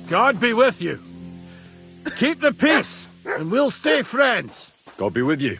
God be with you. Keep the peace, and we'll stay friends. God be with you.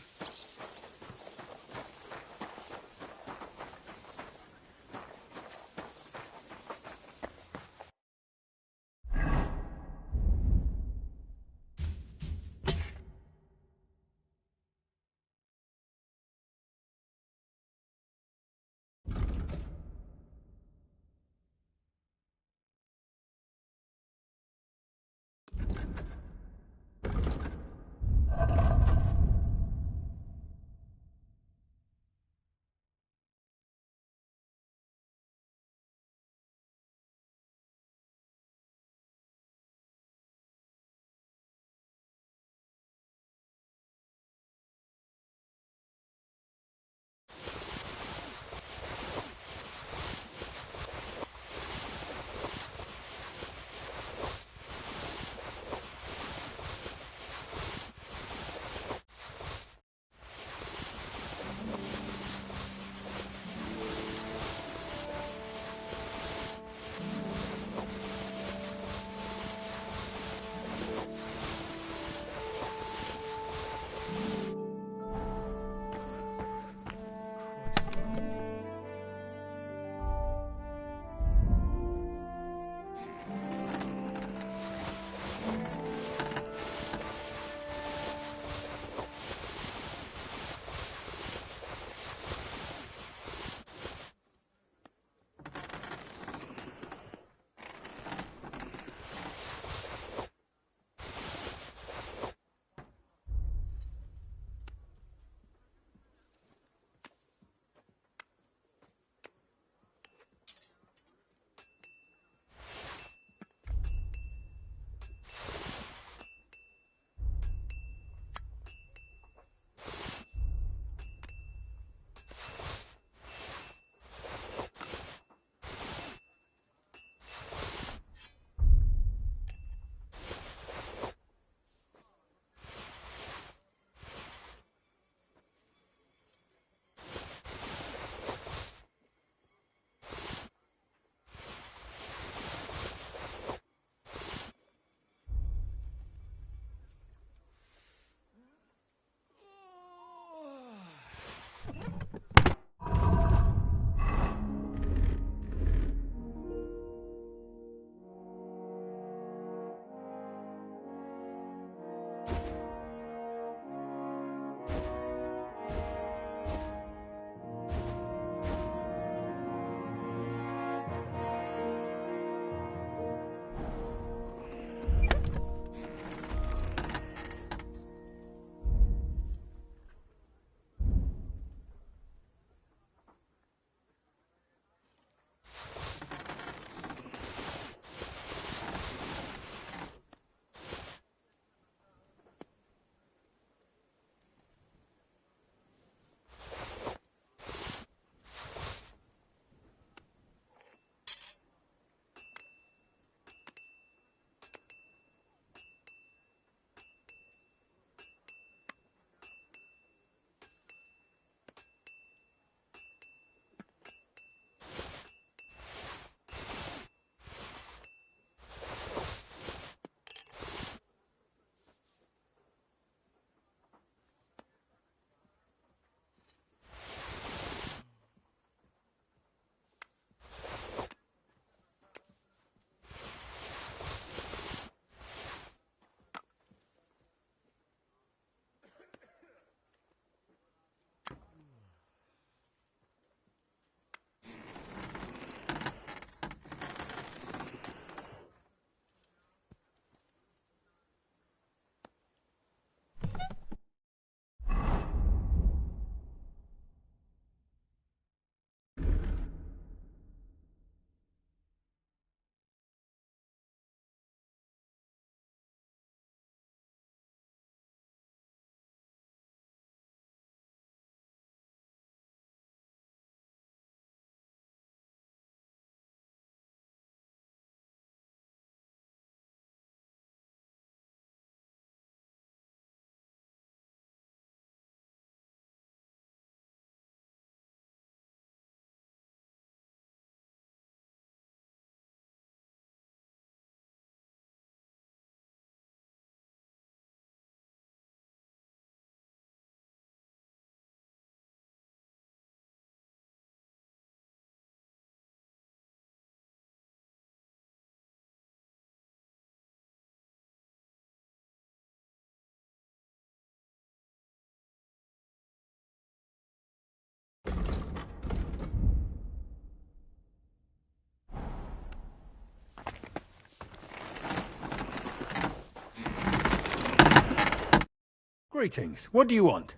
Greetings. What do you want?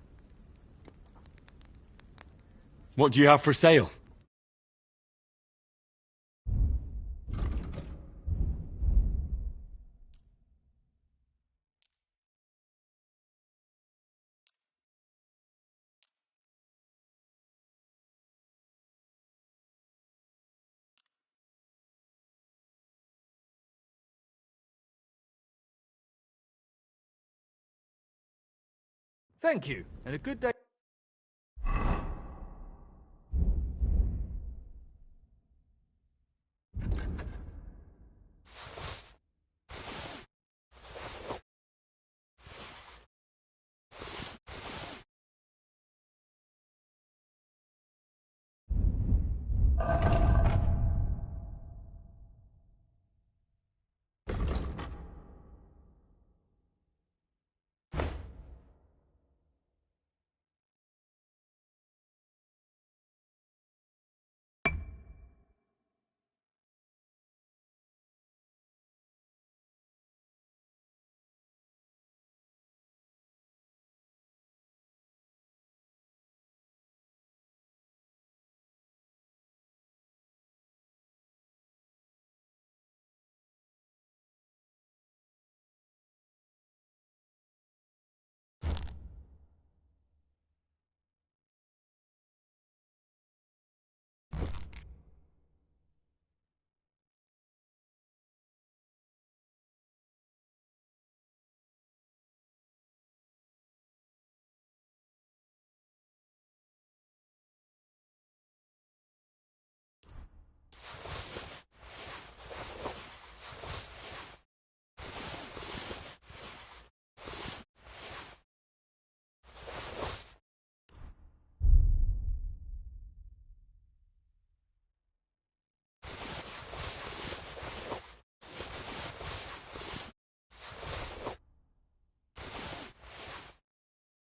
What do you have for sale? Thank you, and a good day.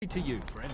To you, friend.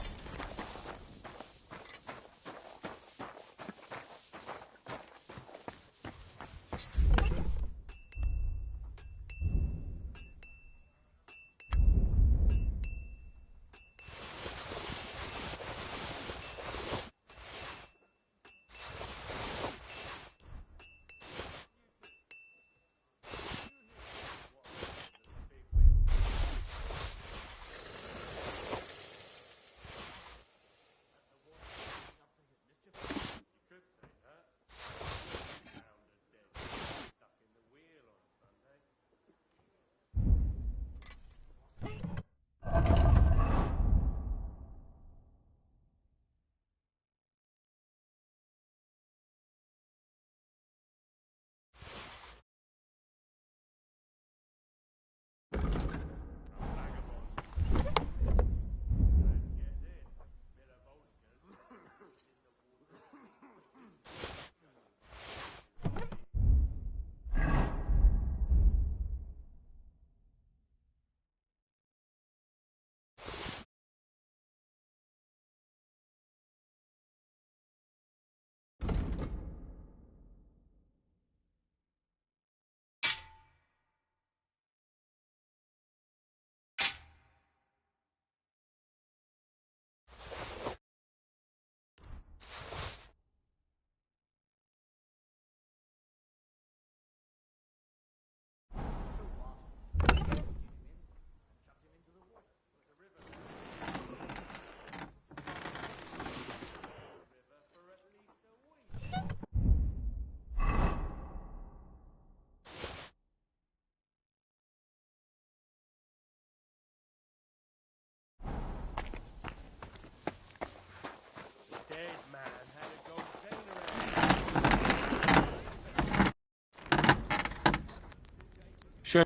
Sure.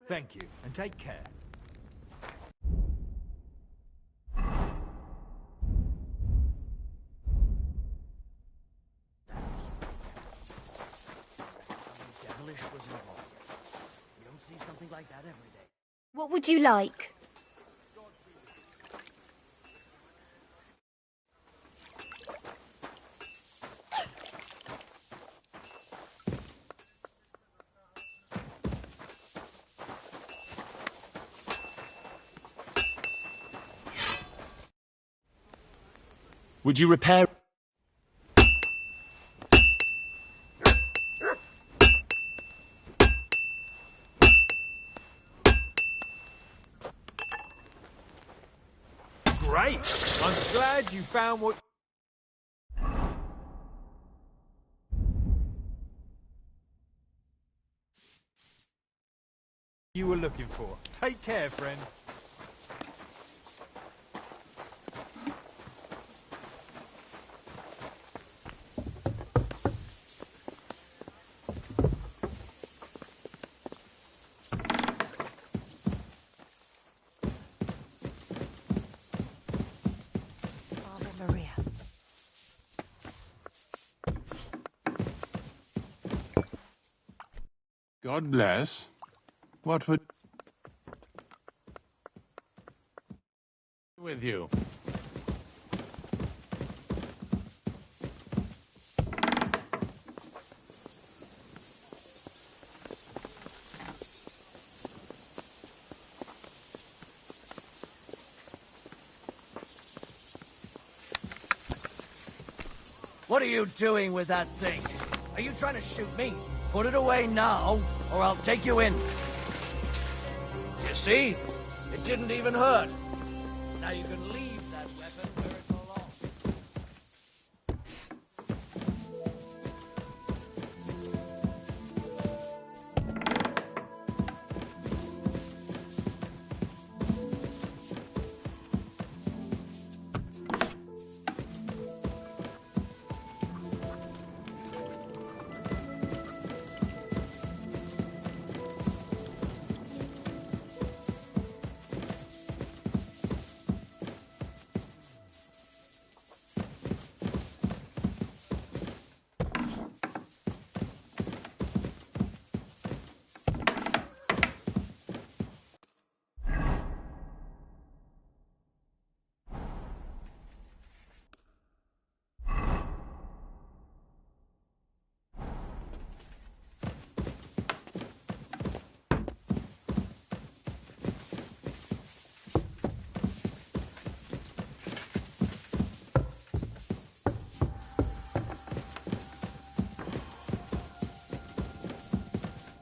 Thank you, and take care. Devilish was involved. You don't see something like that every day. What would you like? Would you repair... Great! I'm glad you found what you were looking for. Take care, friend. Maria. God bless. What would... with you? What are you doing with that thing? Are you trying to shoot me? Put it away now, or I'll take you in. You see? It didn't even hurt. Now you can leave that weapon where it belongs.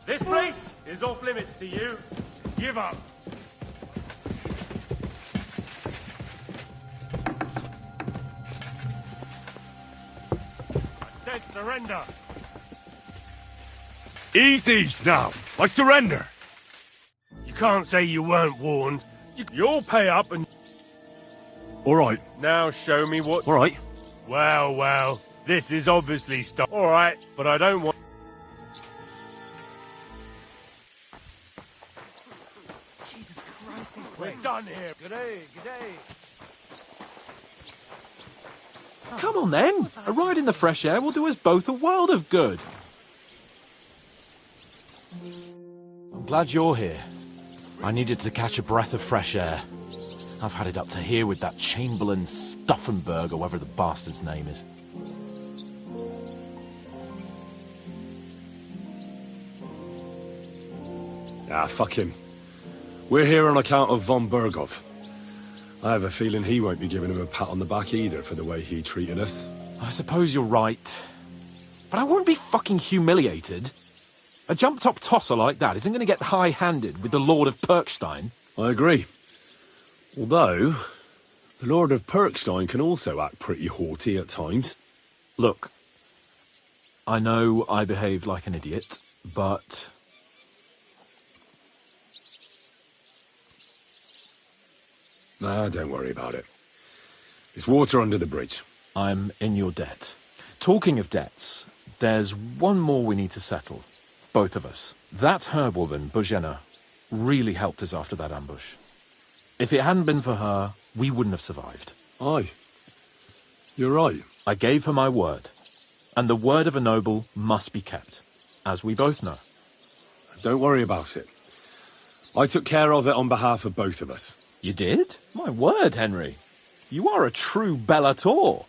This place is off limits to you. Give up. I said surrender. Easy now. I surrender. You can't say you weren't warned. You'll pay up and... All right. Now show me what... All right. Well, well. This is obviously stuff. All right, but I don't want... Jesus Christ, these We're things. done here. G'day, g'day. Come on then. A ride in the fresh air will do us both a world of good. I'm glad you're here. I needed to catch a breath of fresh air. I've had it up to here with that Chamberlain Stuffenberg, or whatever the bastard's name is. Ah, fuck him. We're here on account of von Bergov. I have a feeling he won't be giving him a pat on the back either for the way he treated us. I suppose you're right. But I won't be fucking humiliated. A jump-top tosser like that isn't going to get high-handed with the Lord of Perkstein. I agree. Although, the Lord of Perkstein can also act pretty haughty at times. Look, I know I behaved like an idiot, but... Nah, don't worry about it. It's water under the bridge. I'm in your debt. Talking of debts, there's one more we need to settle. Both of us. That herbwoman, Bozhena, really helped us after that ambush. If it hadn't been for her, we wouldn't have survived. Aye. You're right. I gave her my word. And the word of a noble must be kept, as we both know. Don't worry about it. I took care of it on behalf of both of us. You did? My word, Henry. You are a true Bellator.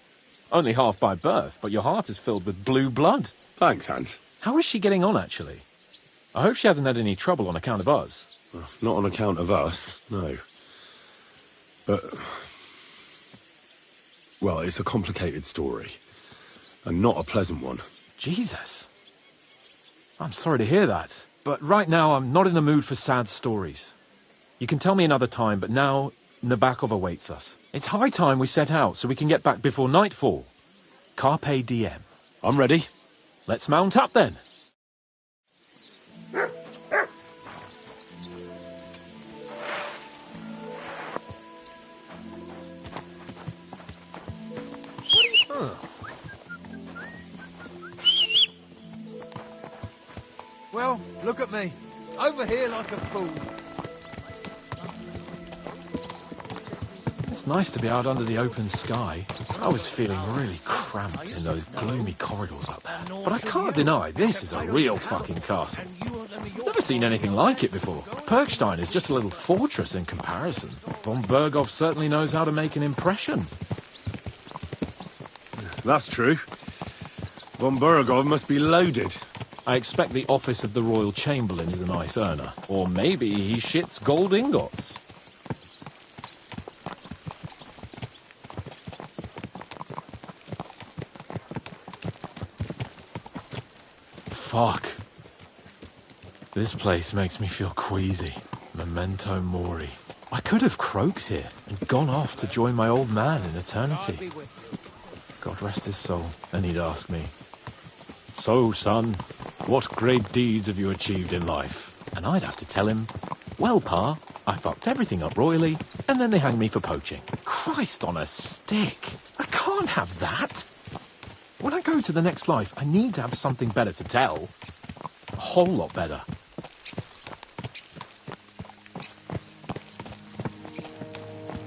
Only half by birth, but your heart is filled with blue blood. Thanks, Hans. How is she getting on, actually? I hope she hasn't had any trouble on account of us. Well, not on account of us, no. But... Well, it's a complicated story. And not a pleasant one. Jesus. I'm sorry to hear that. But right now, I'm not in the mood for sad stories. You can tell me another time, but now Nabokov awaits us. It's high time we set out so we can get back before nightfall. Carpe diem. I'm ready. Let's mount up then. Well, look at me. Over here like a fool. It's nice to be out under the open sky. I was feeling really cramped in those gloomy corridors up there. But I can't deny this is a real fucking castle. I've never seen anything like it before. Perkstein is just a little fortress in comparison. Von Berghoff certainly knows how to make an impression. That's true. Von Berghoff must be loaded. I expect the office of the Royal Chamberlain is a nice earner. Or maybe he shits gold ingots. Fuck. This place makes me feel queasy. Memento mori. I could have croaked here and gone off to join my old man in eternity. God rest his soul. And he'd ask me, "So, son, what great deeds have you achieved in life?" And I'd have to tell him, "Well, Pa, I fucked everything up royally, and then they hanged me for poaching." Christ on a stick. I can't have that. When I go to the next life, I need to have something better to tell. A whole lot better.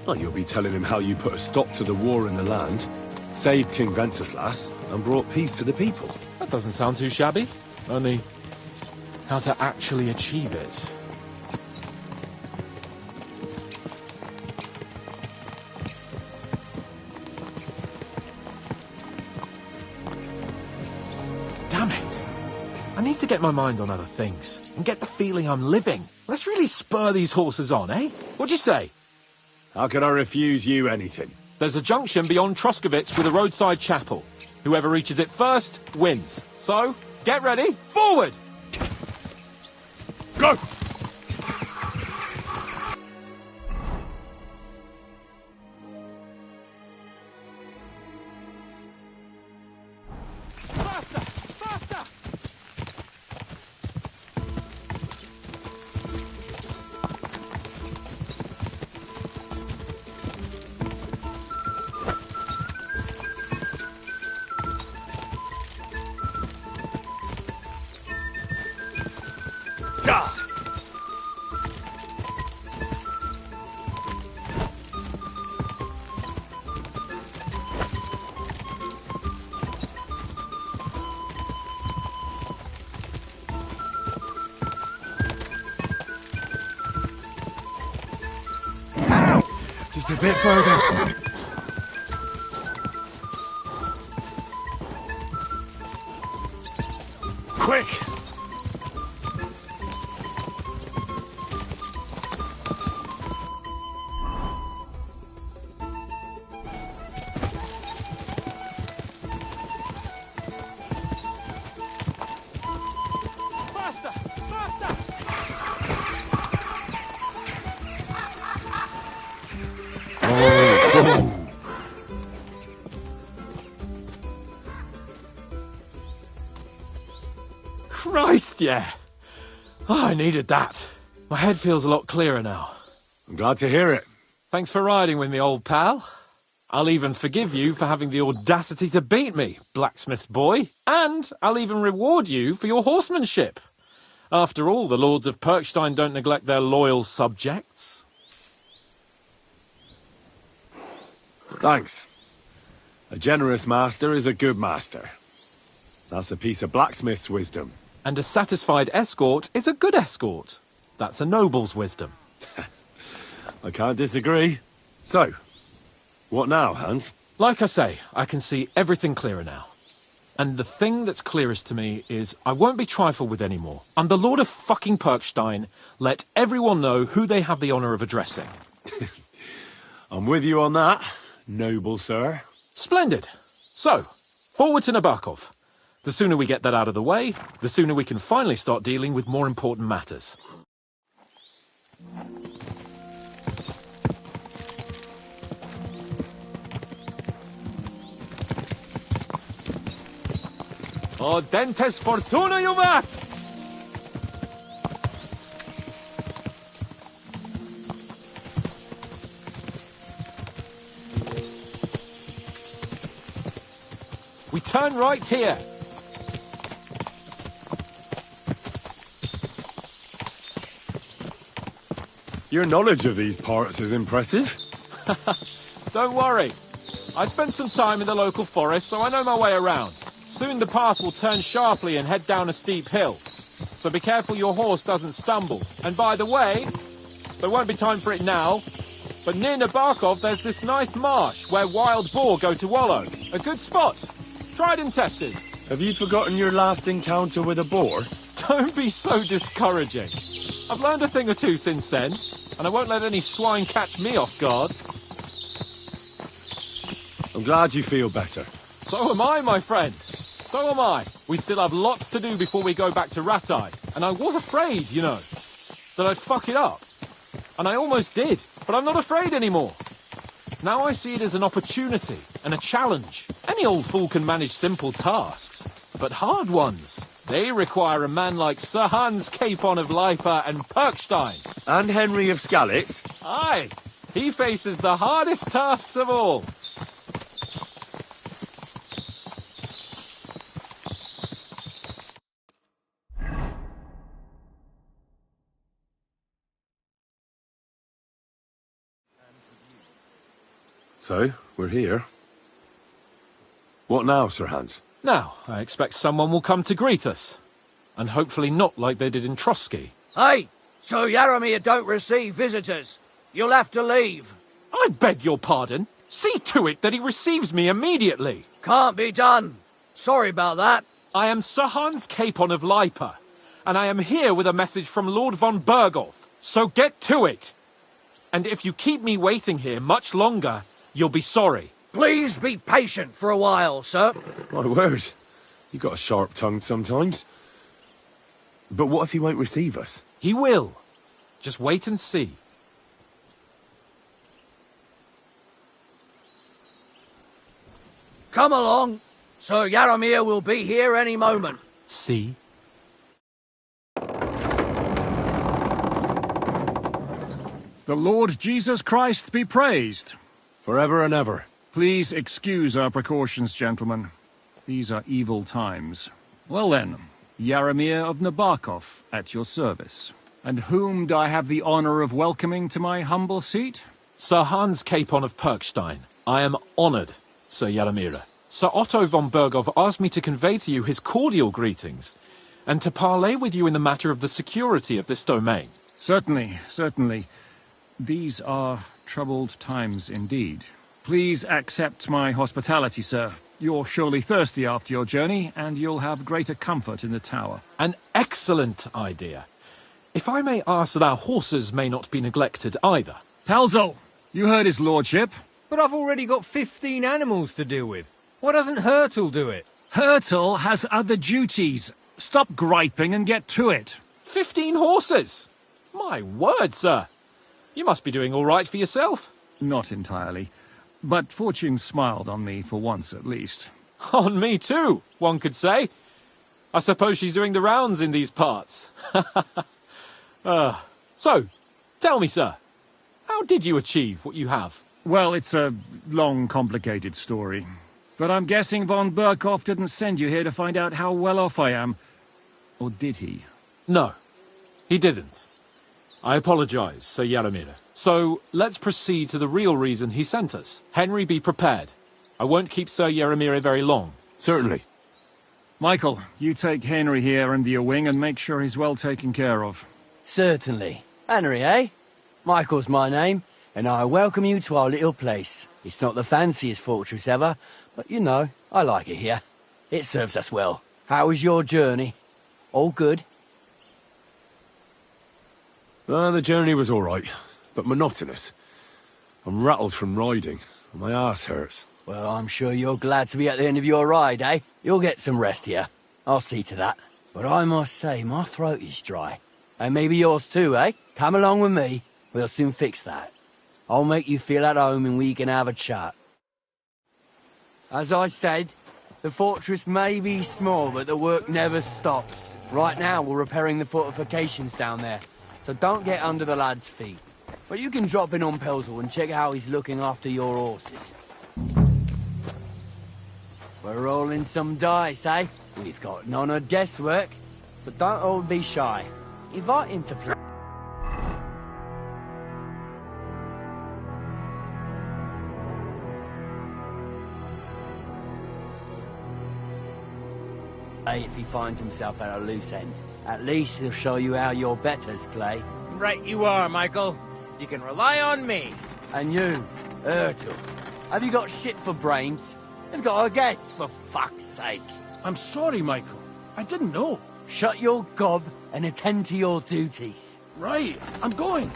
Well, you'll be telling him how you put a stop to the war in the land, saved King Wenceslas, and brought peace to the people. That doesn't sound too shabby. Only, how to actually achieve it. Damn it. I need to get my mind on other things, and get the feeling I'm living. Let's really spur these horses on, eh? What'd you say? How can I refuse you anything? There's a junction beyond Troskowitz with a roadside chapel. Whoever reaches it first, wins. So, get ready, forward! Go! Faster! Faster! Just a bit further. Quick! Faster! Faster! Christ, yeah. Oh, I needed that. My head feels a lot clearer now. I'm glad to hear it. Thanks for riding with me, old pal. I'll even forgive you for having the audacity to beat me, blacksmith's boy. And I'll even reward you for your horsemanship. After all, the lords of Perkstein don't neglect their loyal subjects. Thanks. A generous master is a good master. That's a piece of blacksmith's wisdom. And a satisfied escort is a good escort. That's a noble's wisdom. I can't disagree. So, what now, Hans? Like I say, I can see everything clearer now. And the thing that's clearest to me is I won't be trifled with anymore. I'm the Lord of fucking Perkstein. Let everyone know who they have the honor of addressing. I'm with you on that, noble sir. Splendid. So, forward to Nabokov. The sooner we get that out of the way, the sooner we can finally start dealing with more important matters. O dentes fortuna juvat! We turn right here. Your knowledge of these parts is impressive. Don't worry. I spent some time in the local forest, so I know my way around. Soon the path will turn sharply and head down a steep hill. So be careful your horse doesn't stumble. And by the way, there won't be time for it now, but near Nabokov there's this nice marsh where wild boar go to wallow. A good spot. Tried and tested. Have you forgotten your last encounter with a boar? Don't be so discouraging. I've learned a thing or two since then, and I won't let any swine catch me off guard. I'm glad you feel better. So am I, my friend. So am I. We still have lots to do before we go back to Ratai. And I was afraid, you know, that I'd fuck it up. And I almost did, but I'm not afraid anymore. Now I see it as an opportunity and a challenge. Any old fool can manage simple tasks, but hard ones, they require a man like Sir Hans Capon of Lipa and Perkstein. And Henry of Skalitz? Aye, he faces the hardest tasks of all. So, we're here. What now, Sir Hans? Now, I expect someone will come to greet us. And hopefully not like they did in Trotsky. Hey, so Yaromir don't receive visitors. You'll have to leave. I beg your pardon. See to it that he receives me immediately. Can't be done. Sorry about that. I am Sir Hans Capon of Lipa, and I am here with a message from Lord von Berghoff. So get to it. And if you keep me waiting here much longer, you'll be sorry. Please be patient for a while, sir. My word. You got a sharp tongue sometimes. But what if he won't receive us? He will. Just wait and see. Come along. Sir Yaromir will be here any moment. See? The Lord Jesus Christ be praised. Forever and ever. Please excuse our precautions, gentlemen. These are evil times. Well then, Yaromir of Nabokov, at your service. And whom do I have the honor of welcoming to my humble seat? Sir Hans Capon of Perkstein. I am honored, Sir Yaromir. Sir Otto von Berghoff asked me to convey to you his cordial greetings, and to parley with you in the matter of the security of this domain. Certainly, certainly. These are troubled times indeed. Please accept my hospitality, sir. You're surely thirsty after your journey, and you'll have greater comfort in the tower. An excellent idea. If I may ask that our horses may not be neglected either. Palzel, you heard his lordship. But I've already got 15 animals to deal with. Why doesn't Hurtle do it? Hurtle has other duties. Stop griping and get to it. 15 horses! My word, sir. You must be doing all right for yourself. Not entirely. But fortune smiled on me for once at least. On me too, one could say. I suppose she's doing the rounds in these parts. So, tell me, sir, how did you achieve what you have? Well, it's a long, complicated story. But I'm guessing von Berghoff didn't send you here to find out how well off I am. Or did he? No, he didn't. I apologize, Sir Yaromir. So, let's proceed to the real reason he sent us. Henry, be prepared. I won't keep Sir Yaromir very long. Certainly. Michael, you take Henry here under your wing and make sure he's well taken care of. Certainly. Henry, eh? Michael's my name, and I welcome you to our little place. It's not the fanciest fortress ever, but you know, I like it here. It serves us well. How was your journey? All good? The journey was all right, but monotonous. I'm rattled from riding, and my ass hurts. Well, I'm sure you're glad to be at the end of your ride, eh? You'll get some rest here. I'll see to that. But I must say, my throat is dry. And maybe yours too, eh? Come along with me. We'll soon fix that. I'll make you feel at home and we can have a chat. As I said, the fortress may be small, but the work never stops. Right now, we're repairing the fortifications down there, so don't get under the lad's feet. But you can drop in on Pelzel and check how he's looking after your horses. We're rolling some dice, eh? We've got none of guesswork, so don't all be shy. Invite him to play. If he finds himself at a loose end. At least he'll show you how your betters play. Right you are, Michael. You can rely on me. And you, Ertul, have you got shit for brains? You've got a guess, for fuck's sake. I'm sorry, Michael. I didn't know. Shut your gob and attend to your duties. Right, I'm going.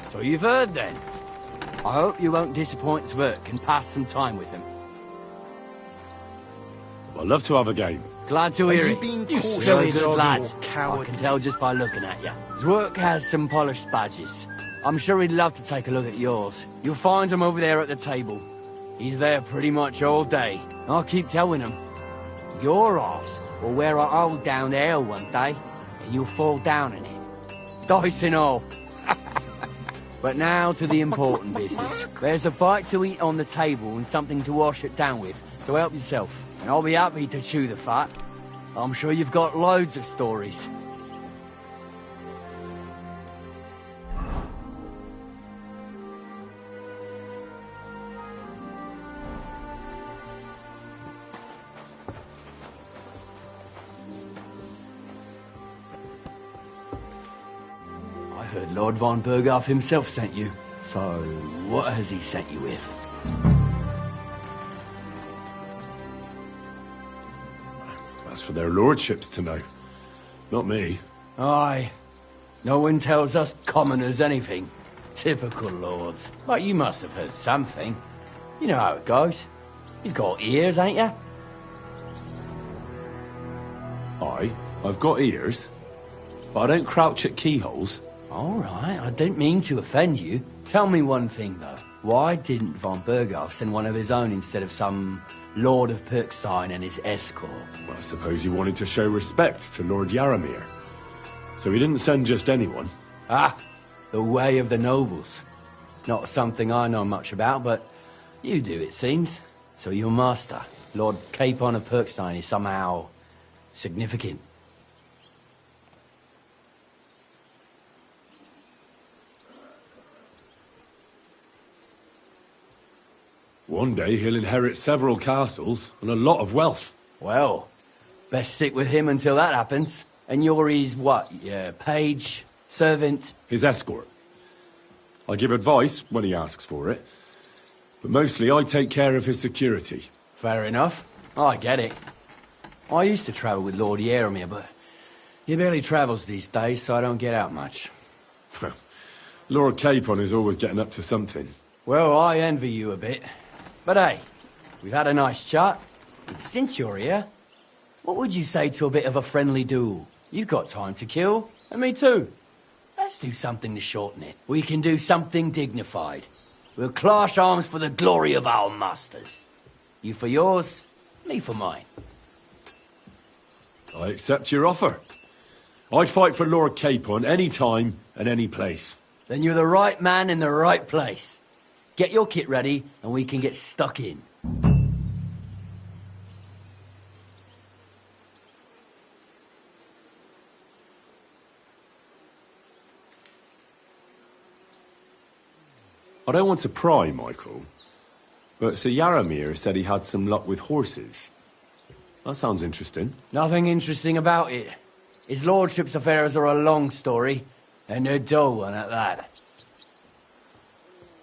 So you've heard then. I hope you won't disappoint Zwerk and pass some time with him. I'd love to have a game. Glad to hear it. You silly good lad. Coward. I can tell just by looking at you. Zwerk has some polished badges. I'm sure he'd love to take a look at yours. You'll find him over there at the table. He's there pretty much all day. I'll keep telling him. Your arse will wear a hole down there one day, and you'll fall down in it. Dice and all. But now to the important business. There's a bite to eat on the table and something to wash it down with, so help yourself. And I'll be happy to chew the fat. I'm sure you've got loads of stories. I heard Lord von Berghoff himself sent you. So, what has he sent you with? That's for their lordships to know. Not me. Aye. No one tells us commoners anything. Typical lords. But you must have heard something. You know how it goes. You've got ears, ain't you? I've got ears. But I don't crouch at keyholes. All right, I didn't mean to offend you. Tell me one thing, though. Why didn't von Berghoff send one of his own instead of some Lord of Pirkstein and his escort? Well, I suppose he wanted to show respect to Lord Yaramir. So he didn't send just anyone. Ah, the way of the nobles. Not something I know much about, but you do, it seems. So your master, Lord Capon of Pirkstein, is somehow significant. One day he'll inherit several castles and a lot of wealth. Well, best stick with him until that happens. And you're his what? Yeah, page, servant? His escort. I give advice when he asks for it. But mostly I take care of his security. Fair enough. I get it. I used to travel with Lord Yaramir, but he barely travels these days, so I don't get out much. Lord Capon is always getting up to something. Well, I envy you a bit. But hey, we've had a nice chat. And since you're here, what would you say to a bit of a friendly duel? You've got time to kill, and me too. Let's do something to shorten it. We can do something dignified. We'll clash arms for the glory of our masters. You for yours, me for mine. I accept your offer. I'd fight for Lord Capon any time and any place. Then you're the right man in the right place. Get your kit ready, and we can get stuck in. I don't want to pry, Michael, but Sir Yaramir said he had some luck with horses. That sounds interesting. Nothing interesting about it. His lordship's affairs are a long story, and a dull one at that.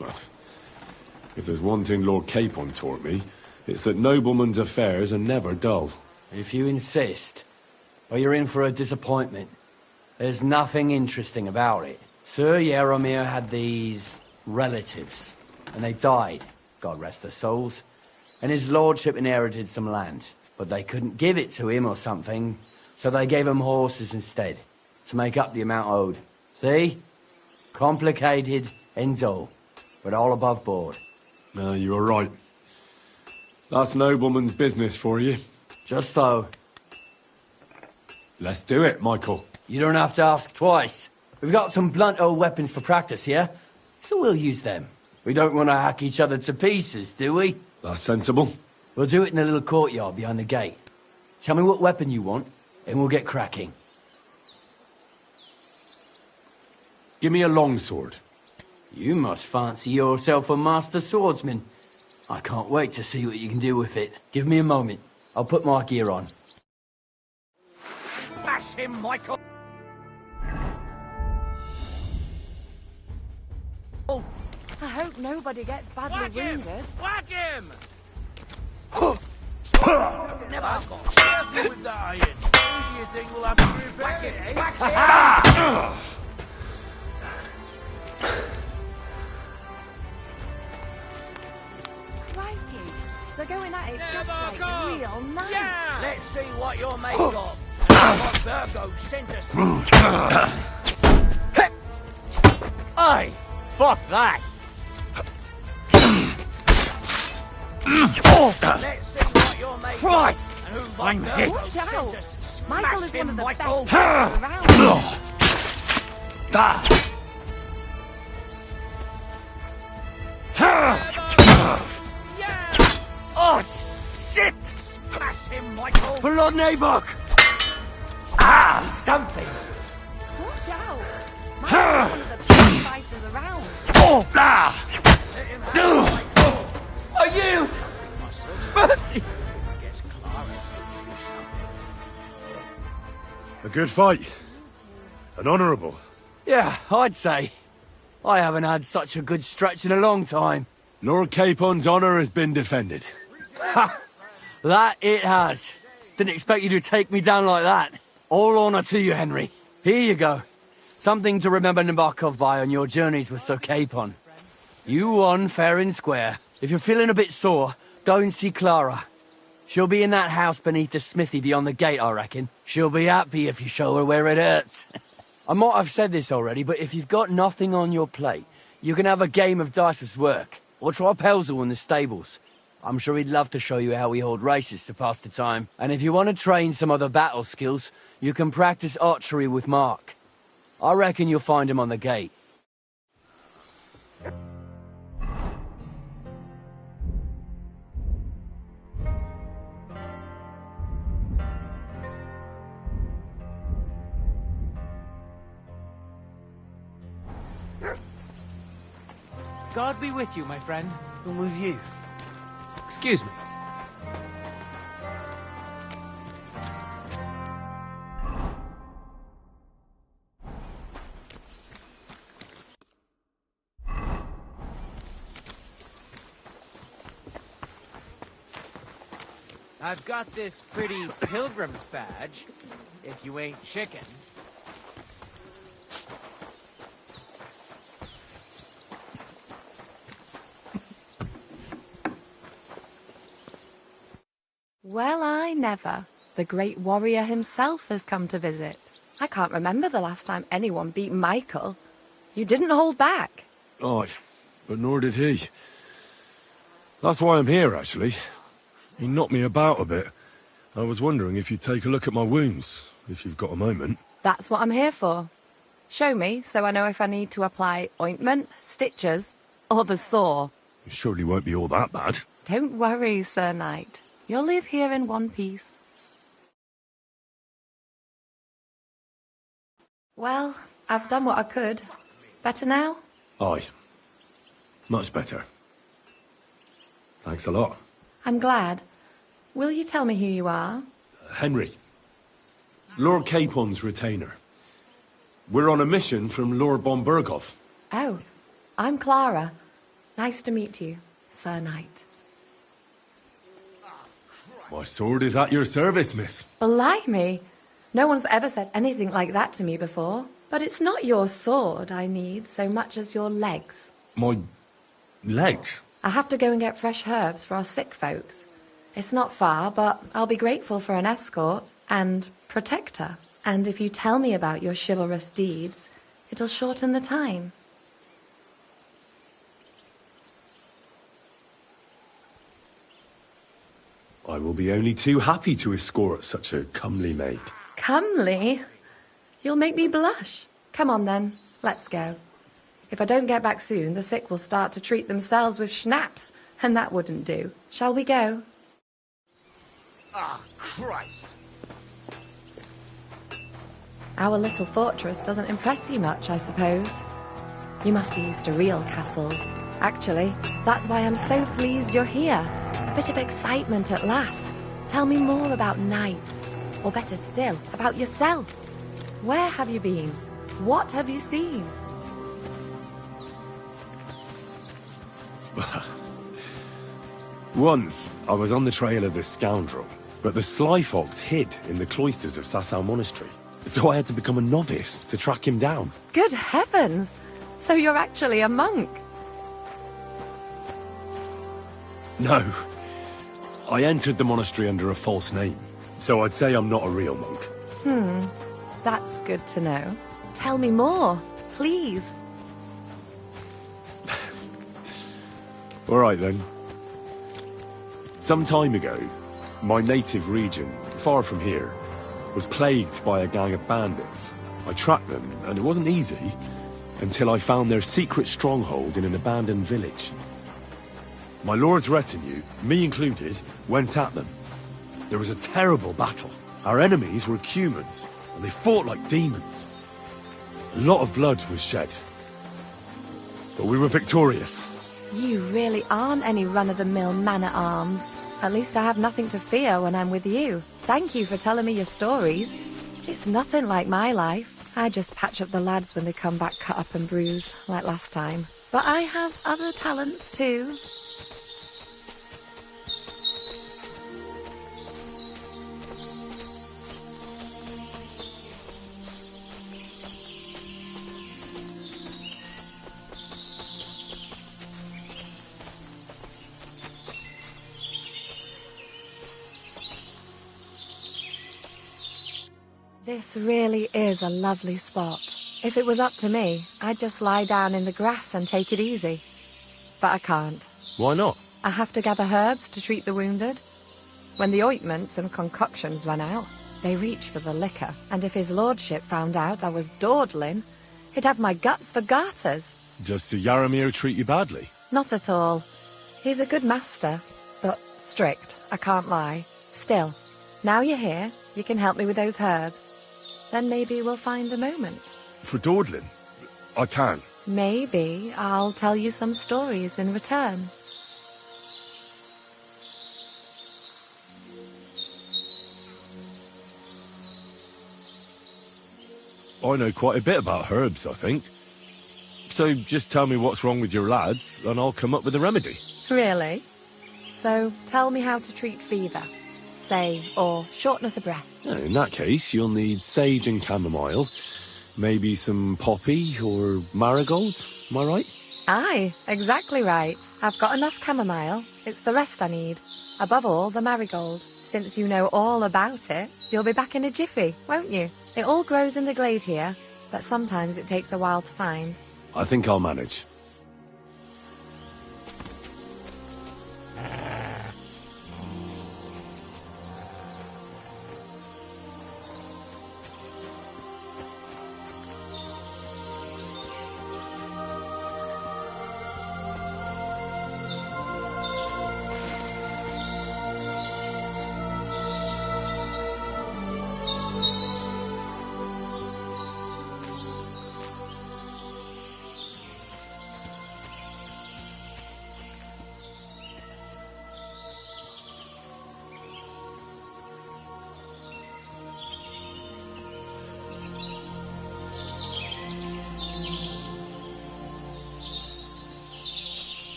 Well, if there's one thing Lord Capon taught me, it's that noblemen's affairs are never dull. If you insist, or you're in for a disappointment. There's nothing interesting about it. Sir Yaramir had these relatives, and they died, God rest their souls. and his lordship inherited some land. But they couldn't give it to him or something, so they gave him horses instead, to make up the amount owed. See? Complicated, ends all, but all above board. No, you were right. That's nobleman's business for you. Just so. Let's do it, Michael. You don't have to ask twice. We've got some blunt old weapons for practice here, so we'll use them. We don't want to hack each other to pieces, do we? That's sensible. We'll do it in a little courtyard behind the gate. Tell me what weapon you want, and we'll get cracking. Give me a longsword. You must fancy yourself a master swordsman. I can't wait to see what you can do with it. Give me a moment. I'll put my gear on. Smash him, Michael! I hope nobody gets badly wounded. Whack him! Never got careful with the iron. Who do you think will have to repair it? Whack him! Crikey, they're going at it just like real nice. Yeah! Let's see what you're made of. What Virgo sent us. Aye! Fuck that! Let's see what you're made Christ! of. And who I'm hit. Watch out! Michael is one of the best Michael. fighters around. Oh, shit! Smash him, Michael! Blood neighbor! Ah, something! Watch out! Michael is one of the best fighters around. Oh, blah! Let him have it, Michael. I yield! Mercy! Guess Clara's A good fight. An honourable. Yeah, I'd say. I haven't had such a good stretch in a long time. Lord Capon's honour has been defended. Ha! That it has. Didn't expect you to take me down like that. All honour to you, Henry. Here you go. Something to remember Nabokov by on your journeys with Sir Capon. You won fair and square. If you're feeling a bit sore, go and see Clara. She'll be in that house beneath the smithy beyond the gate, I reckon. She'll be happy if you show her where it hurts. I might have said this already, but if you've got nothing on your plate, you can have a game of dice's work. Or try Pelzel in the stables. I'm sure he'd love to show you how we hold races to pass the time. And if you want to train some other battle skills, you can practice archery with Mark. I reckon you'll find him on the gate. God be with you, my friend. And with you. Excuse me. I've got this pretty pilgrim's badge, if you ain't chicken. Well, I never. The great warrior himself has come to visit. I can't remember the last time anyone beat Michael. You didn't hold back. Aye, but nor did he. That's why I'm here, actually. He knocked me about a bit. I was wondering if you'd take a look at my wounds, if you've got a moment. That's what I'm here for. Show me, so I know if I need to apply ointment, stitches, or the saw. It surely won't be all that bad. Don't worry, Sir Knight. You'll live here in one piece. Well, I've done what I could. Better now? Aye. Much better. Thanks a lot. I'm glad. Will you tell me who you are? Henry. Lord Capon's retainer. We're on a mission from Lord Bombergov. Oh, I'm Clara. Nice to meet you, Sir Knight. My sword is at your service, miss. Blimey! No one's ever said anything like that to me before. But it's not your sword I need so much as your legs. My legs? I have to go and get fresh herbs for our sick folks. It's not far, but I'll be grateful for an escort and protector. And if you tell me about your chivalrous deeds, it'll shorten the time. I will be only too happy to escort such a comely maid. Comely? You'll make me blush. Come on then, let's go. If I don't get back soon, the sick will start to treat themselves with schnapps, and that wouldn't do. Shall we go? Ah, Christ! Our little fortress doesn't impress you much, I suppose. You must be used to real castles. Actually, that's why I'm so pleased you're here. A bit of excitement at last. Tell me more about knights, or better still, about yourself. Where have you been? What have you seen? Once, I was on the trail of this scoundrel, but the sly fox hid in the cloisters of Sasau Monastery. So I had to become a novice to track him down. Good heavens! So you're actually a monk? No. I entered the monastery under a false name, so I'd say I'm not a real monk. That's good to know. Tell me more, please. All right then. Some time ago, my native region, far from here, was plagued by a gang of bandits. I tracked them, and it wasn't easy, until I found their secret stronghold in an abandoned village. My lord's retinue, me included, went at them. There was a terrible battle. Our enemies were humans, and they fought like demons. A lot of blood was shed. But we were victorious. You really aren't any run-of-the-mill man-at-arms. At least I have nothing to fear when I'm with you. Thank you for telling me your stories. It's nothing like my life. I just patch up the lads when they come back cut up and bruised, like last time. But I have other talents too. This really is a lovely spot. If it was up to me, I'd just lie down in the grass and take it easy. But I can't. Why not? I have to gather herbs to treat the wounded. When the ointments and concoctions run out, they reach for the liquor, and if his lordship found out I was dawdling, he'd have my guts for garters. Does Sir Yaramir treat you badly? Not at all. He's a good master, but strict, I can't lie. Still, now you're here, you can help me with those herbs. Then maybe we'll find a moment. For dawdling? I can. Maybe I'll tell you some stories in return. I know quite a bit about herbs, I think. So just tell me what's wrong with your lads, and I'll come up with a remedy. Really? So tell me how to treat fever, say, or shortness of breath. In that case, you'll need sage and chamomile, maybe some poppy or marigold, am I right? Aye, exactly right. I've got enough chamomile. It's the rest I need. Above all, the marigold. Since you know all about it, you'll be back in a jiffy, won't you? It all grows in the glade here, but sometimes it takes a while to find. I think I'll manage.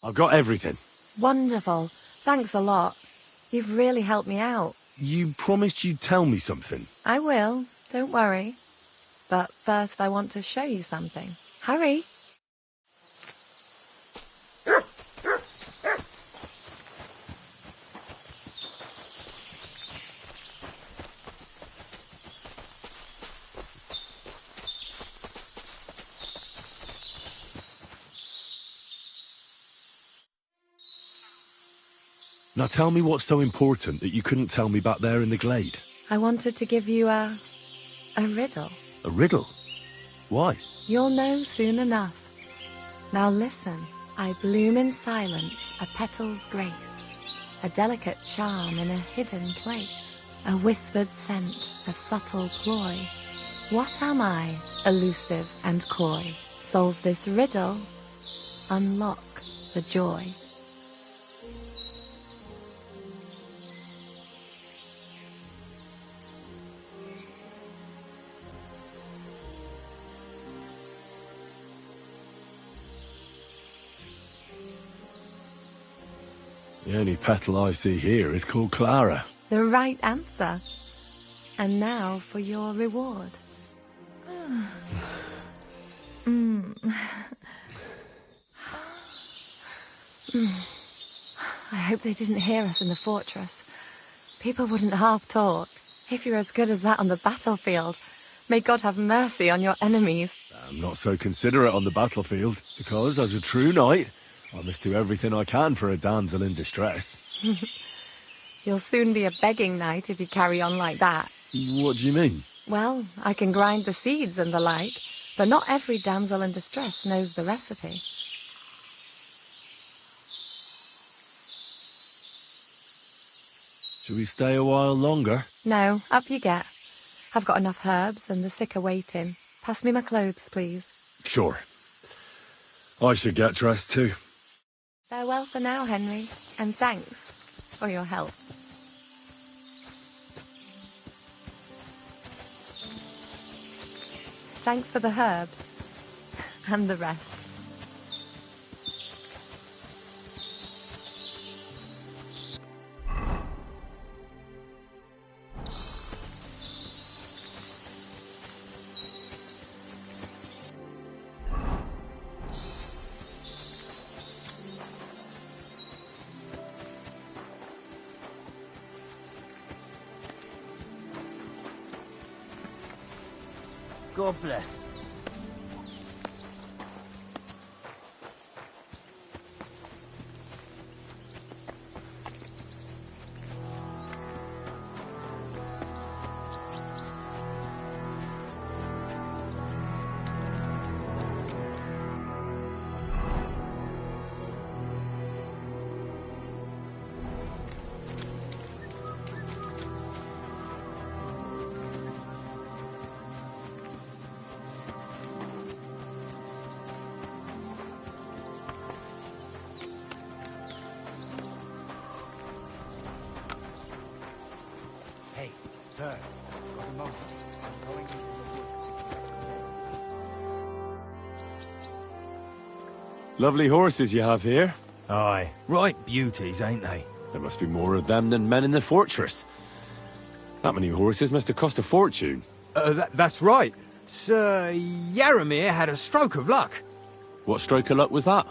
I've got everything. Wonderful. Thanks a lot. You've really helped me out. You promised you'd tell me something. I will. Don't worry. But first I want to show you something. Hurry. Now tell me what's so important that you couldn't tell me back there in the glade. I wanted to give you a riddle. A riddle? Why? You'll know soon enough. Now listen. I bloom in silence, a petal's grace, a delicate charm in a hidden place, a whispered scent, a subtle ploy. What am I, elusive and coy? Solve this riddle, unlock the joy. The only petal I see here is called Clara. The right answer. And now for your reward. I hope they didn't hear us in the fortress. People wouldn't half talk. If you're as good as that on the battlefield, may God have mercy on your enemies. I'm not so considerate on the battlefield, because as a true knight, I must do everything I can for a damsel in distress. You'll soon be a begging knight if you carry on like that. What do you mean? Well, I can grind the seeds and the like, but not every damsel in distress knows the recipe. Shall we stay a while longer? No, up you get. I've got enough herbs and the sick are waiting. Pass me my clothes, please. Sure. I should get dressed too. Farewell for now, Henry, and thanks for your help. Thanks for the herbs and the rest. God bless. Hey, sir, got a moment. I'm going into the Lovely horses you have here. wood. Aye, right beauties, ain't they? There must be more of them than men in the fortress. That many horses must have cost a fortune. That's right. Sir Yaramir had a stroke of luck. What stroke of luck was that?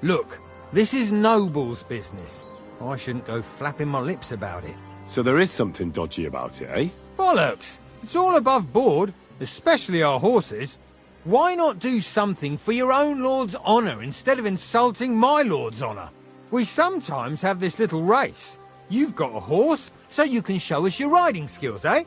Look, this is noble's business. I shouldn't go flapping my lips about it. So there is something dodgy about it, eh? Bollocks! It's all above board, especially our horses. Why not do something for your own lord's honour instead of insulting my lord's honour? We sometimes have this little race. You've got a horse, so you can show us your riding skills, eh?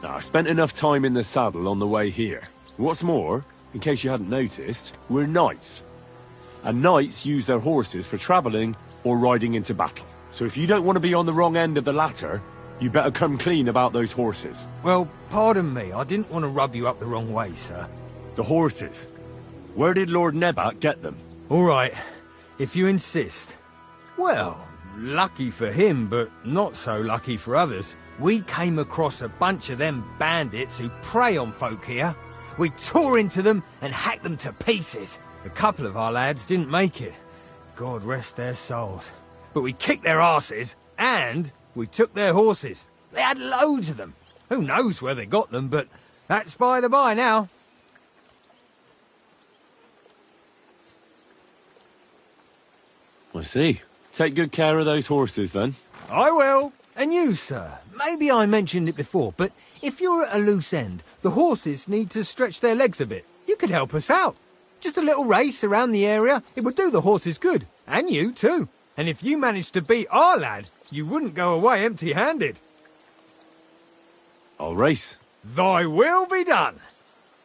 Now, I spent enough time in the saddle on the way here. What's more, in case you hadn't noticed, we're knights. And knights use their horses for travelling or riding into battle. So if you don't want to be on the wrong end of the latter, You better come clean about those horses. Well, pardon me, I didn't want to rub you up the wrong way, sir. The horses? Where did Lord Nebat get them? All right, if you insist. Well, lucky for him, but not so lucky for others. We came across a bunch of them bandits who prey on folk here. We tore into them and hacked them to pieces. A couple of our lads didn't make it. God rest their souls. But we kicked their asses, and we took their horses. They had loads of them. Who knows where they got them, but that's by the by now. I see. Take good care of those horses, then. I will. And you, sir. Maybe I mentioned it before, but if you're at a loose end, the horses need to stretch their legs a bit. You could help us out. Just a little race around the area. It would do the horses good. And you, too. And if you managed to beat our lad, you wouldn't go away empty-handed. I'll race. Thy will be done.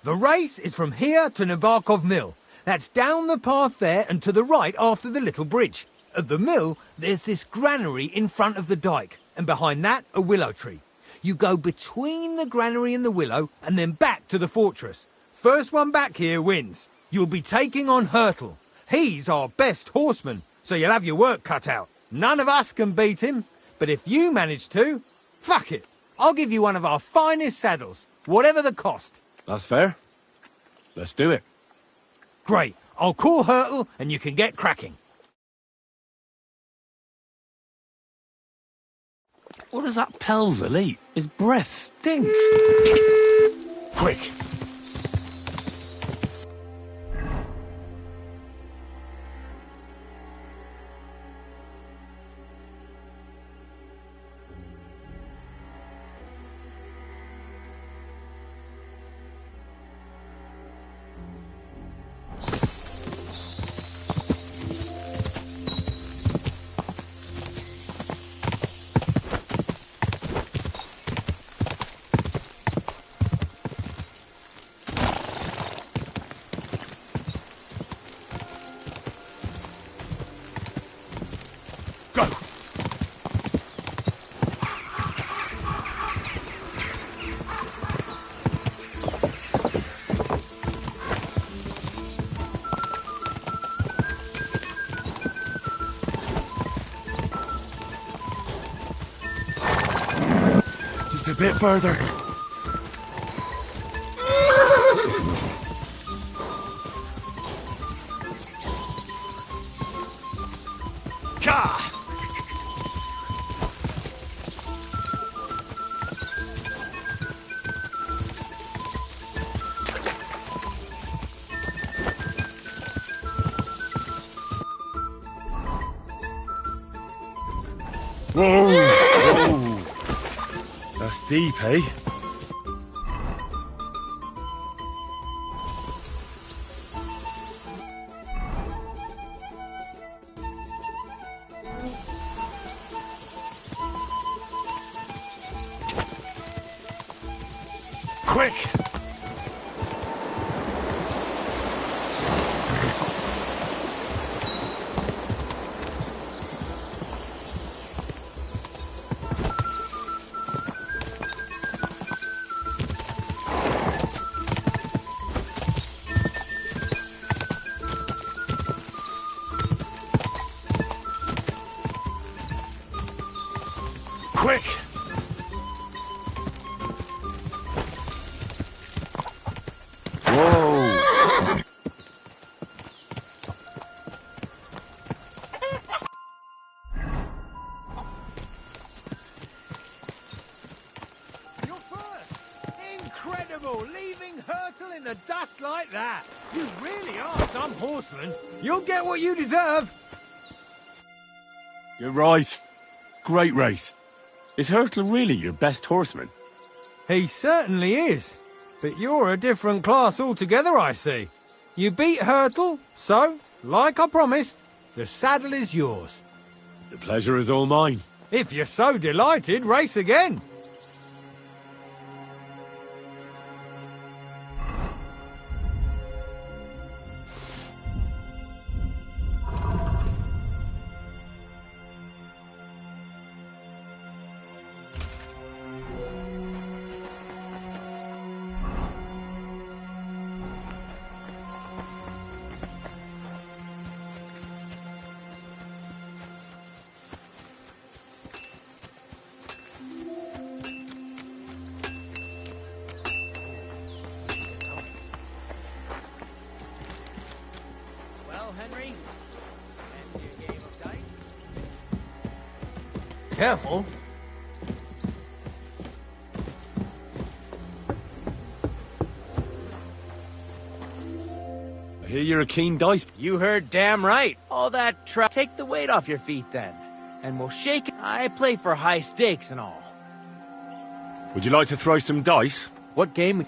The race is from here to Nabarkov Mill. That's down the path there and to the right after the little bridge. At the mill, there's this granary in front of the dyke, and behind that, a willow tree. You go between the granary and the willow, and then back to the fortress. First one back here wins. You'll be taking on Hurtle. He's our best horseman, so you'll have your work cut out. None of us can beat him, but if you manage to, fuck it. I'll give you one of our finest saddles, whatever the cost. That's fair. Let's do it. Great. I'll call Hurtle, and you can get cracking. What does that Pelzel eat? His breath stinks. Quick. A bit further. Whoa! Whoa! That's deep, eh? Quick! Quick! Whoa! You're first! Incredible! Leaving Hurtle in the dust like that! You really are some horseman! You'll get what you deserve! You're right. Great race. Is Hurtle really your best horseman? He certainly is. But you're a different class altogether, I see. You beat Hurtle, so, like I promised, the saddle is yours. The pleasure is all mine. If you're so delighted, race again. Careful. I hear you're a keen dice. You heard damn right. All that take the weight off your feet then. And we'll shake it. I play for high stakes and all. Would you like to throw some dice? What game?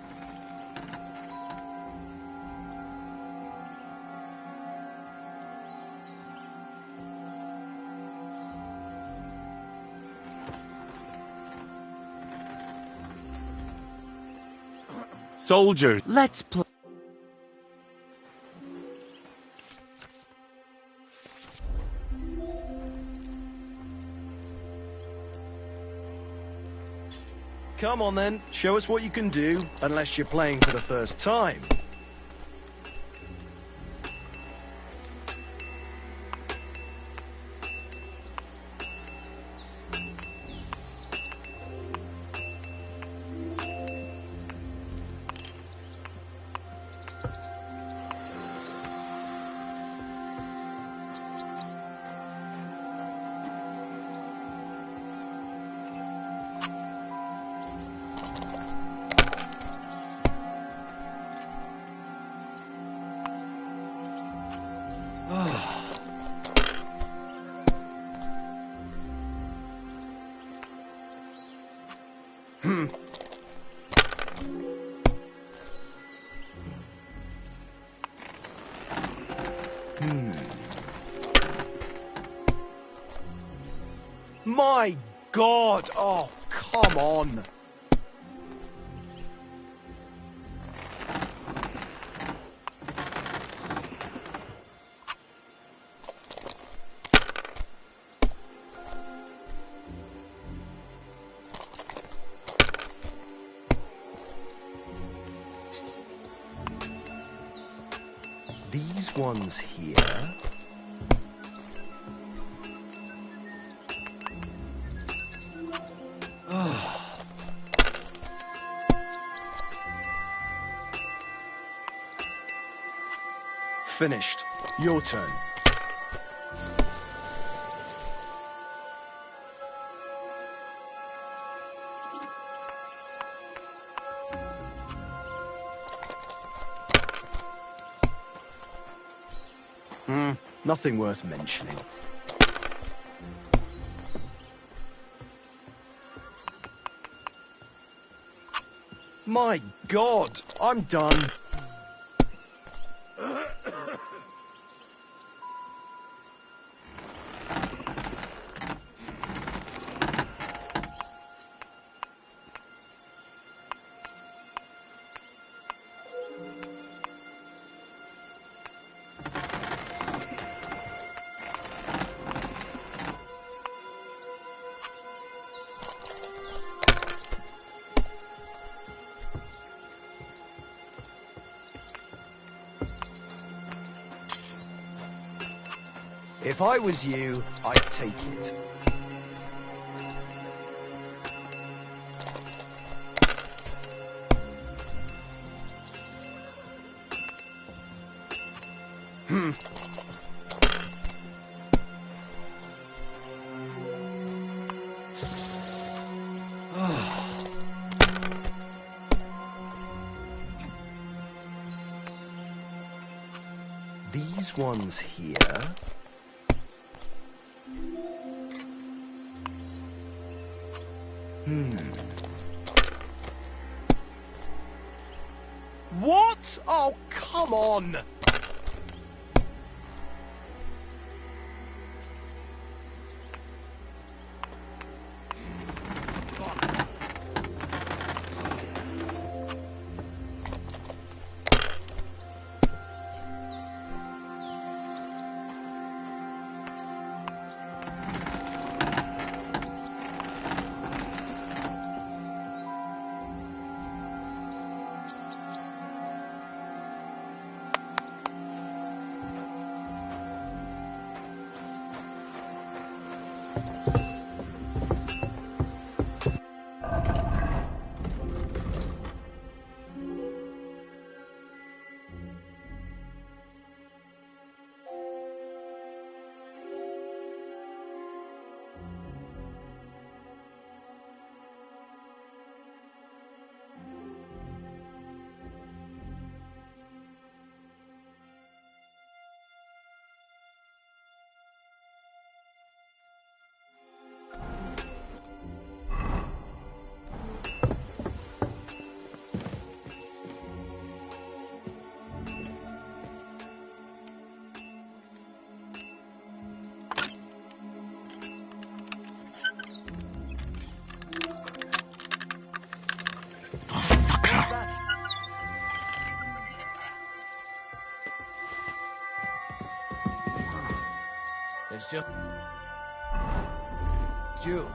Soldiers. Let's play. Come on then, show us what you can do, unless you're playing for the first time. My God! Oh, come on! These ones here. Finished. Your turn. Nothing worth mentioning. My God, I'm done. If I was you, I'd take it. These ones here. What? Oh, come on! It's just you.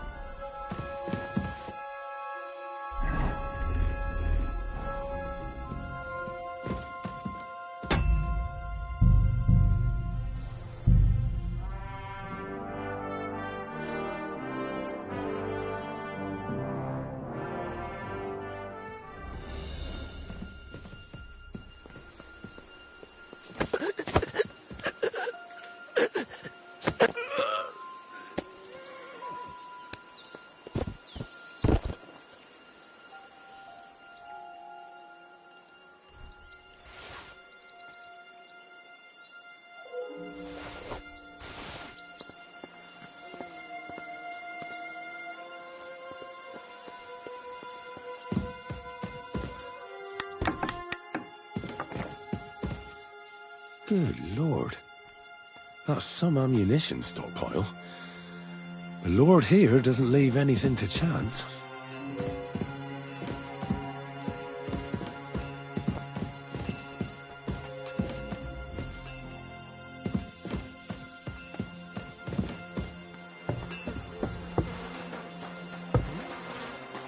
Good lord. That's some ammunition stockpile. The lord here doesn't leave anything to chance.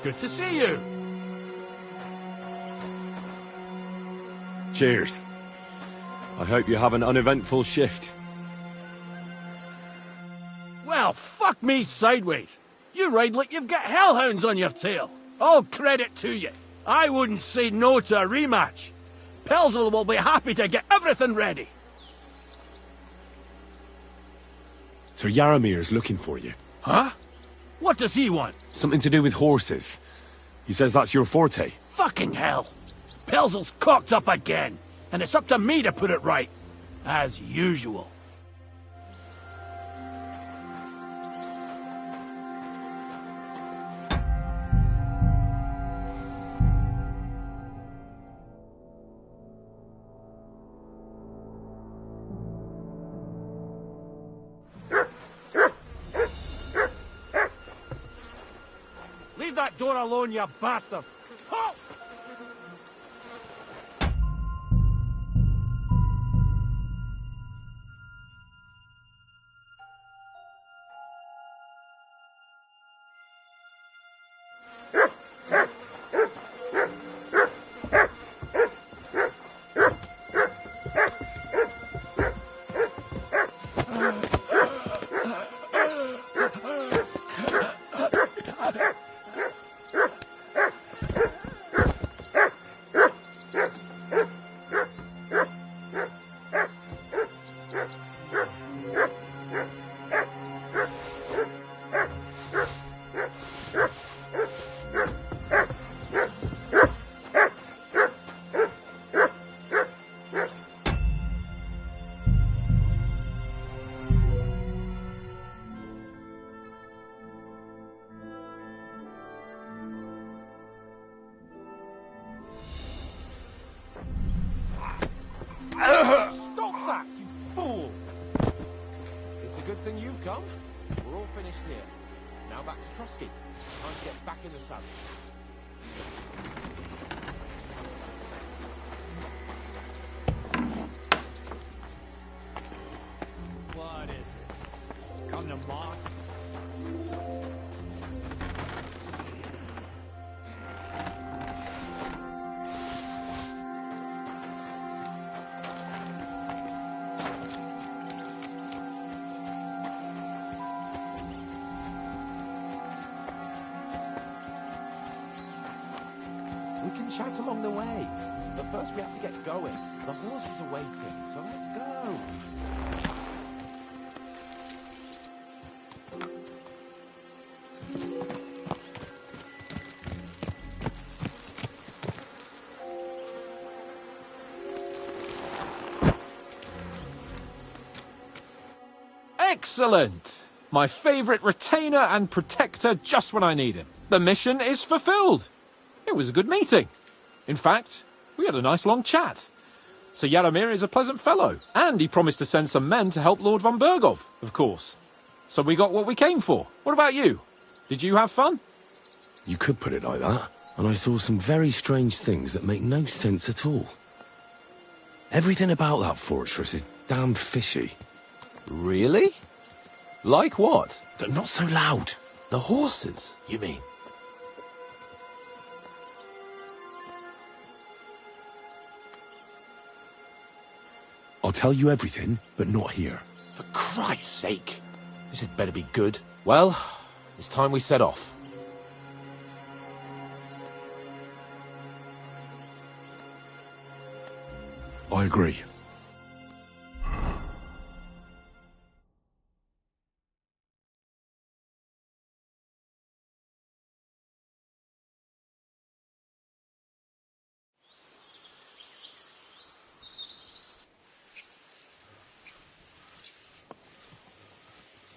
Good to see you. Cheers. I hope you have an uneventful shift. Well, fuck me sideways. You ride like you've got hellhounds on your tail. All credit to you. I wouldn't say no to a rematch. Pelzel will be happy to get everything ready. Sir Yaramir's looking for you. Huh? What does he want? Something to do with horses. He says that's your forte. Fucking hell. Pelzel's cocked up again. And it's up to me to put it right. As usual. Leave that door alone, you bastard! Oh! Stop that, you fool! It's a good thing you've come. We're all finished here. Now back to Trusky. Time to get back in the saddle. What is it? Come to mock? We can chat along the way. But first we have to get going. The horse is awaiting, so let's go. Excellent! My favourite retainer and protector just when I need him. The mission is fulfilled. It was a good meeting. In fact, we had a nice long chat. Sir Yaramir is a pleasant fellow, and he promised to send some men to help Lord von Bergov, of course. So we got what we came for. What about you? Did you have fun? You could put it like that. And I saw some very strange things that make no sense at all. Everything about that fortress is damn fishy. Really? Like what? Not so loud. The horses, you mean? I'll tell you everything, but not here. For Christ's sake. This had better be good. Well, it's time we set off. I agree.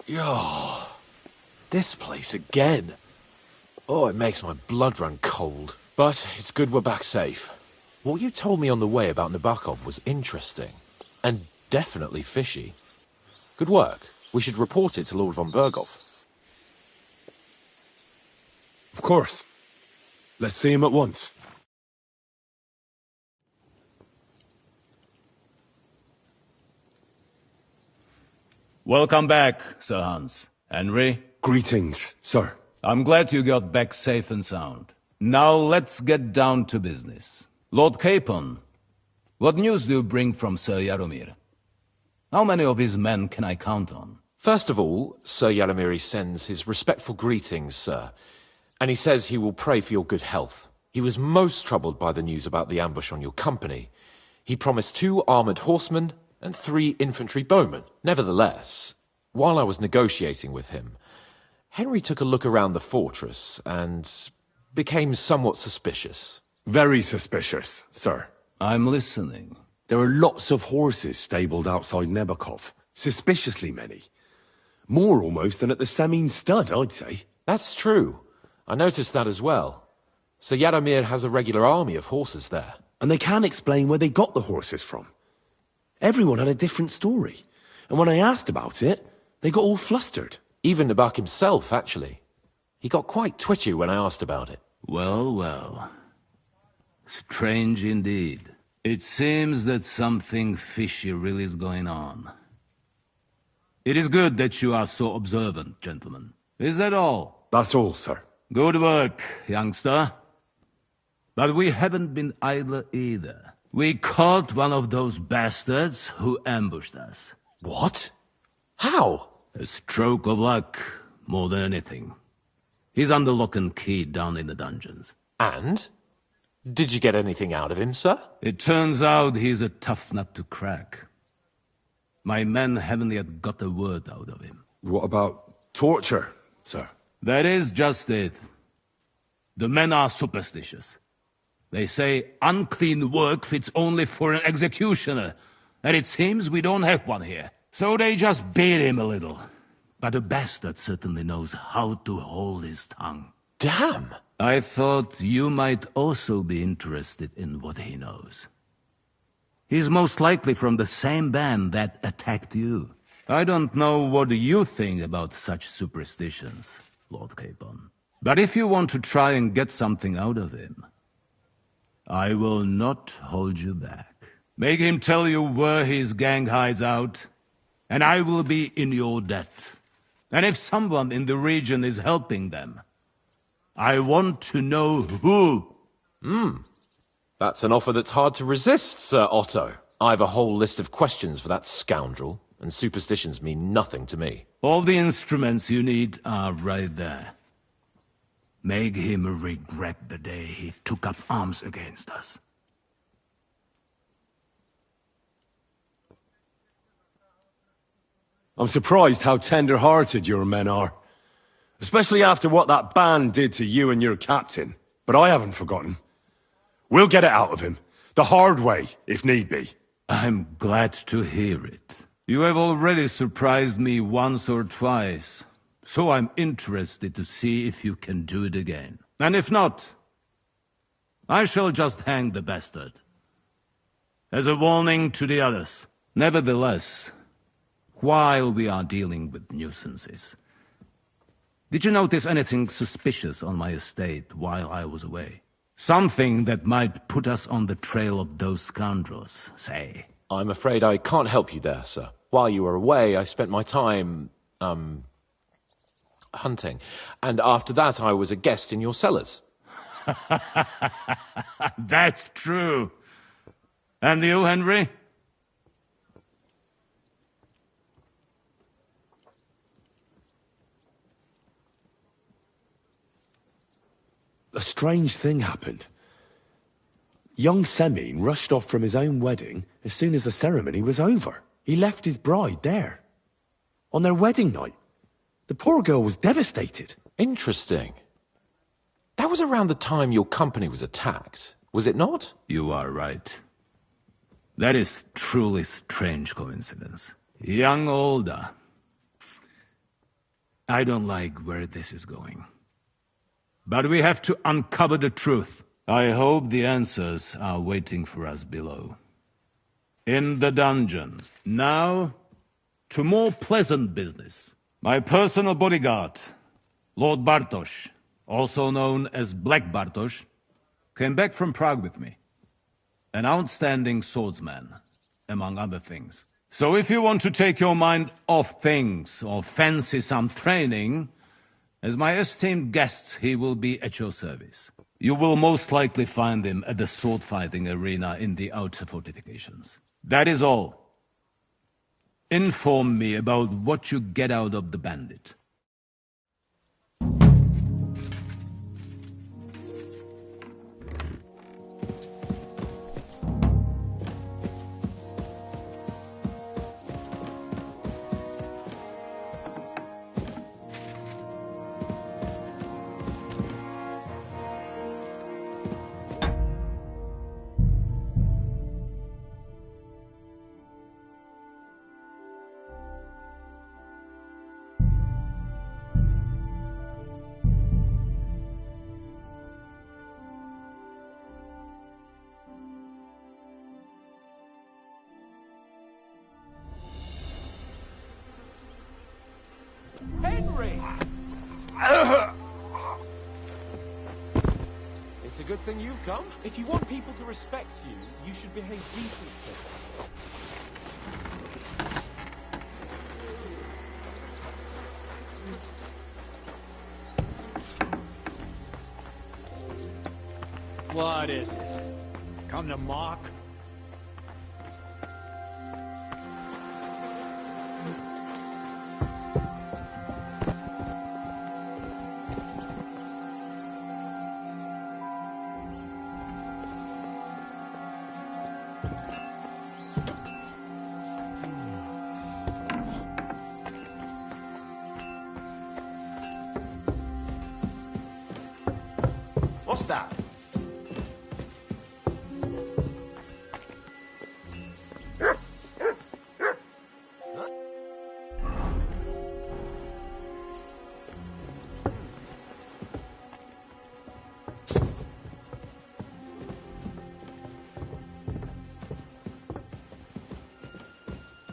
Yo, this place again. Oh, it makes my blood run cold. But it's good we're back safe. What you told me on the way about Nabokov was interesting. And definitely fishy. Good work. We should report it to Lord von Berghoff. Of course. Let's see him at once. Welcome back, Sir Hans. Henry? Greetings, sir. I'm glad you got back safe and sound. Now let's get down to business. Lord Capon, what news do you bring from Sir Jaromir? How many of his men can I count on? First of all, Sir Jaromir sends his respectful greetings, sir. And he says he will pray for your good health. He was most troubled by the news about the ambush on your company. He promised 2 armored horsemen and 3 infantry bowmen. Nevertheless, while I was negotiating with him, Henry took a look around the fortress and became somewhat suspicious. Very suspicious, sir. I'm listening. There are lots of horses stabled outside Nebakov. Suspiciously many. More almost than at the Samin stud, I'd say. That's true. I noticed that as well. Sir Jaromir has a regular army of horses there. And they can't explain where they got the horses from. Everyone had a different story. And when I asked about it, they got all flustered. Even Nabak himself, actually. He got quite twitchy when I asked about it. Well, well. Strange indeed. It seems that something fishy really is going on. It is good that you are so observant, gentlemen. Is that all? That's all, sir. Good work, youngster. But we haven't been idle either. We caught one of those bastards who ambushed us. What? How? A stroke of luck, more than anything. He's under lock and key down in the dungeons. And? Did you get anything out of him, sir? It turns out he's a tough nut to crack. My men haven't yet got a word out of him. What about torture, sir? That is just it. The men are superstitious. They say unclean work fits only for an executioner, and it seems we don't have one here. So they just beat him a little. But the bastard certainly knows how to hold his tongue. Damn! I thought you might also be interested in what he knows. He's most likely from the same band that attacked you. I don't know what you think about such superstitions, Lord Capon. But if you want to try and get something out of him, I will not hold you back. Make him tell you where his gang hides out, and I will be in your debt. And if someone in the region is helping them, I want to know who. That's an offer that's hard to resist, Sir Otto. I've a whole list of questions for that scoundrel, and superstitions mean nothing to me. All the instruments you need are right there. Make him regret the day he took up arms against us. I'm surprised how tender-hearted your men are. Especially after what that band did to you and your captain. But I haven't forgotten. We'll get it out of him. The hard way, if need be. I'm glad to hear it. You have already surprised me once or twice, so I'm interested to see if you can do it again. And if not, I shall just hang the bastard. As a warning to the others. Nevertheless, while we are dealing with nuisances, did you notice anything suspicious on my estate while I was away? Something that might put us on the trail of those scoundrels, say. I'm afraid I can't help you there, sir. While you were away, I spent my time hunting. And after that, I was a guest in your cellars. That's true. And you, Henry? A strange thing happened. Young Semine rushed off from his own wedding as soon as the ceremony was over. He left his bride there. On their wedding night. The poor girl was devastated. Interesting. That was around the time your company was attacked, was it not? You are right. That is truly strange coincidence. Young Olda. I don't like where this is going. But we have to uncover the truth. I hope the answers are waiting for us below. In the dungeon. Now, to more pleasant business. My personal bodyguard, Lord Bartosz, also known as Black Bartosz, came back from Prague with me. An outstanding swordsman, among other things. So if you want to take your mind off things or fancy some training, as my esteemed guest, he will be at your service. You will most likely find him at the sword-fighting arena in the outer fortifications. That is all. Inform me about what you get out of the bandit. Henry! It's a good thing you've come. If you want people to respect you, you should behave decently. What is it? Come to mock? What's that?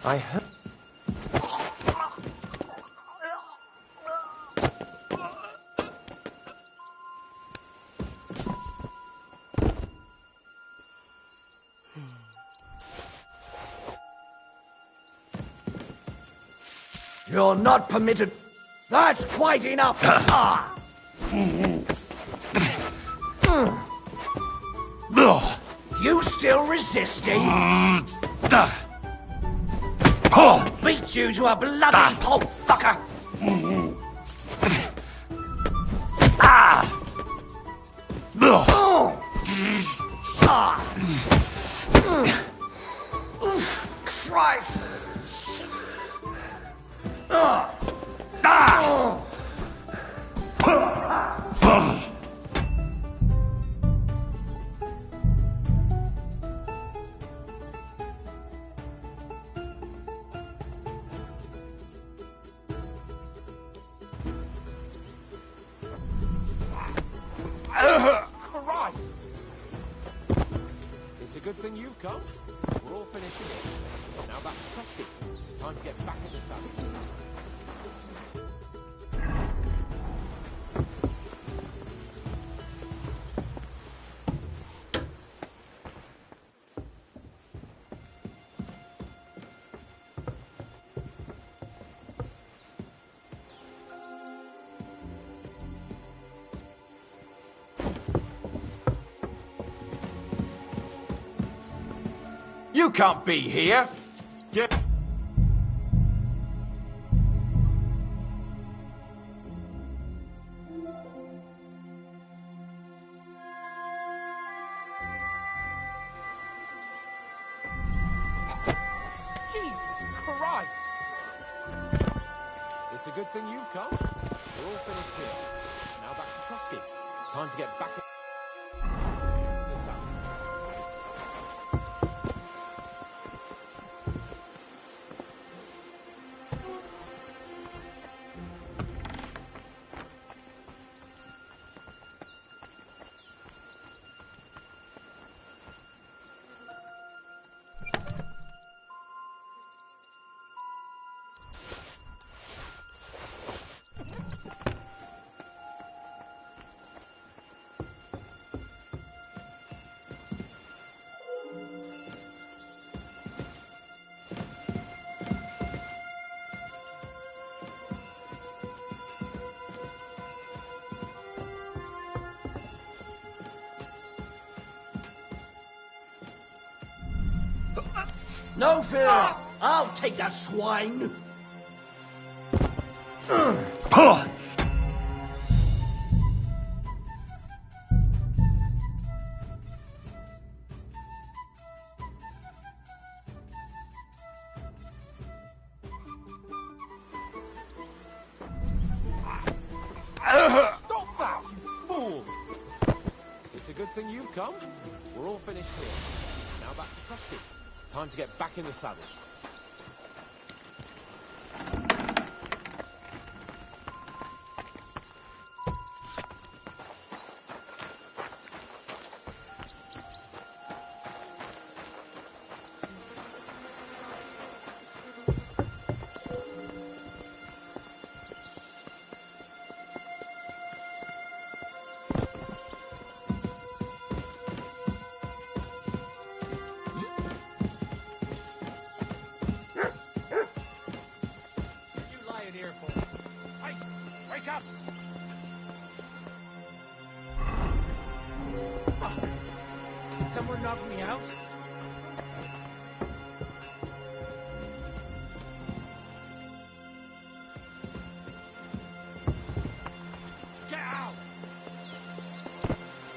I heard... You're not permitted. That's quite enough. Ah. You still resisting? Beat you to a bloody pulp, fucker! Christ! Christ! It's a good thing you've come. We're all finishing it. Now back to Tusky. Time to get back in the saddle. You can't be here. Get... It's a good thing you've come. We're all finished here. Now back to Tusky. Time to get back in the sun. No fear! I'll take that swine! Stop that, you fool! It's a good thing you've come. We're all finished here. Now back to Tusky. Time to get back in the saddle. Someone knocked me out? Get out!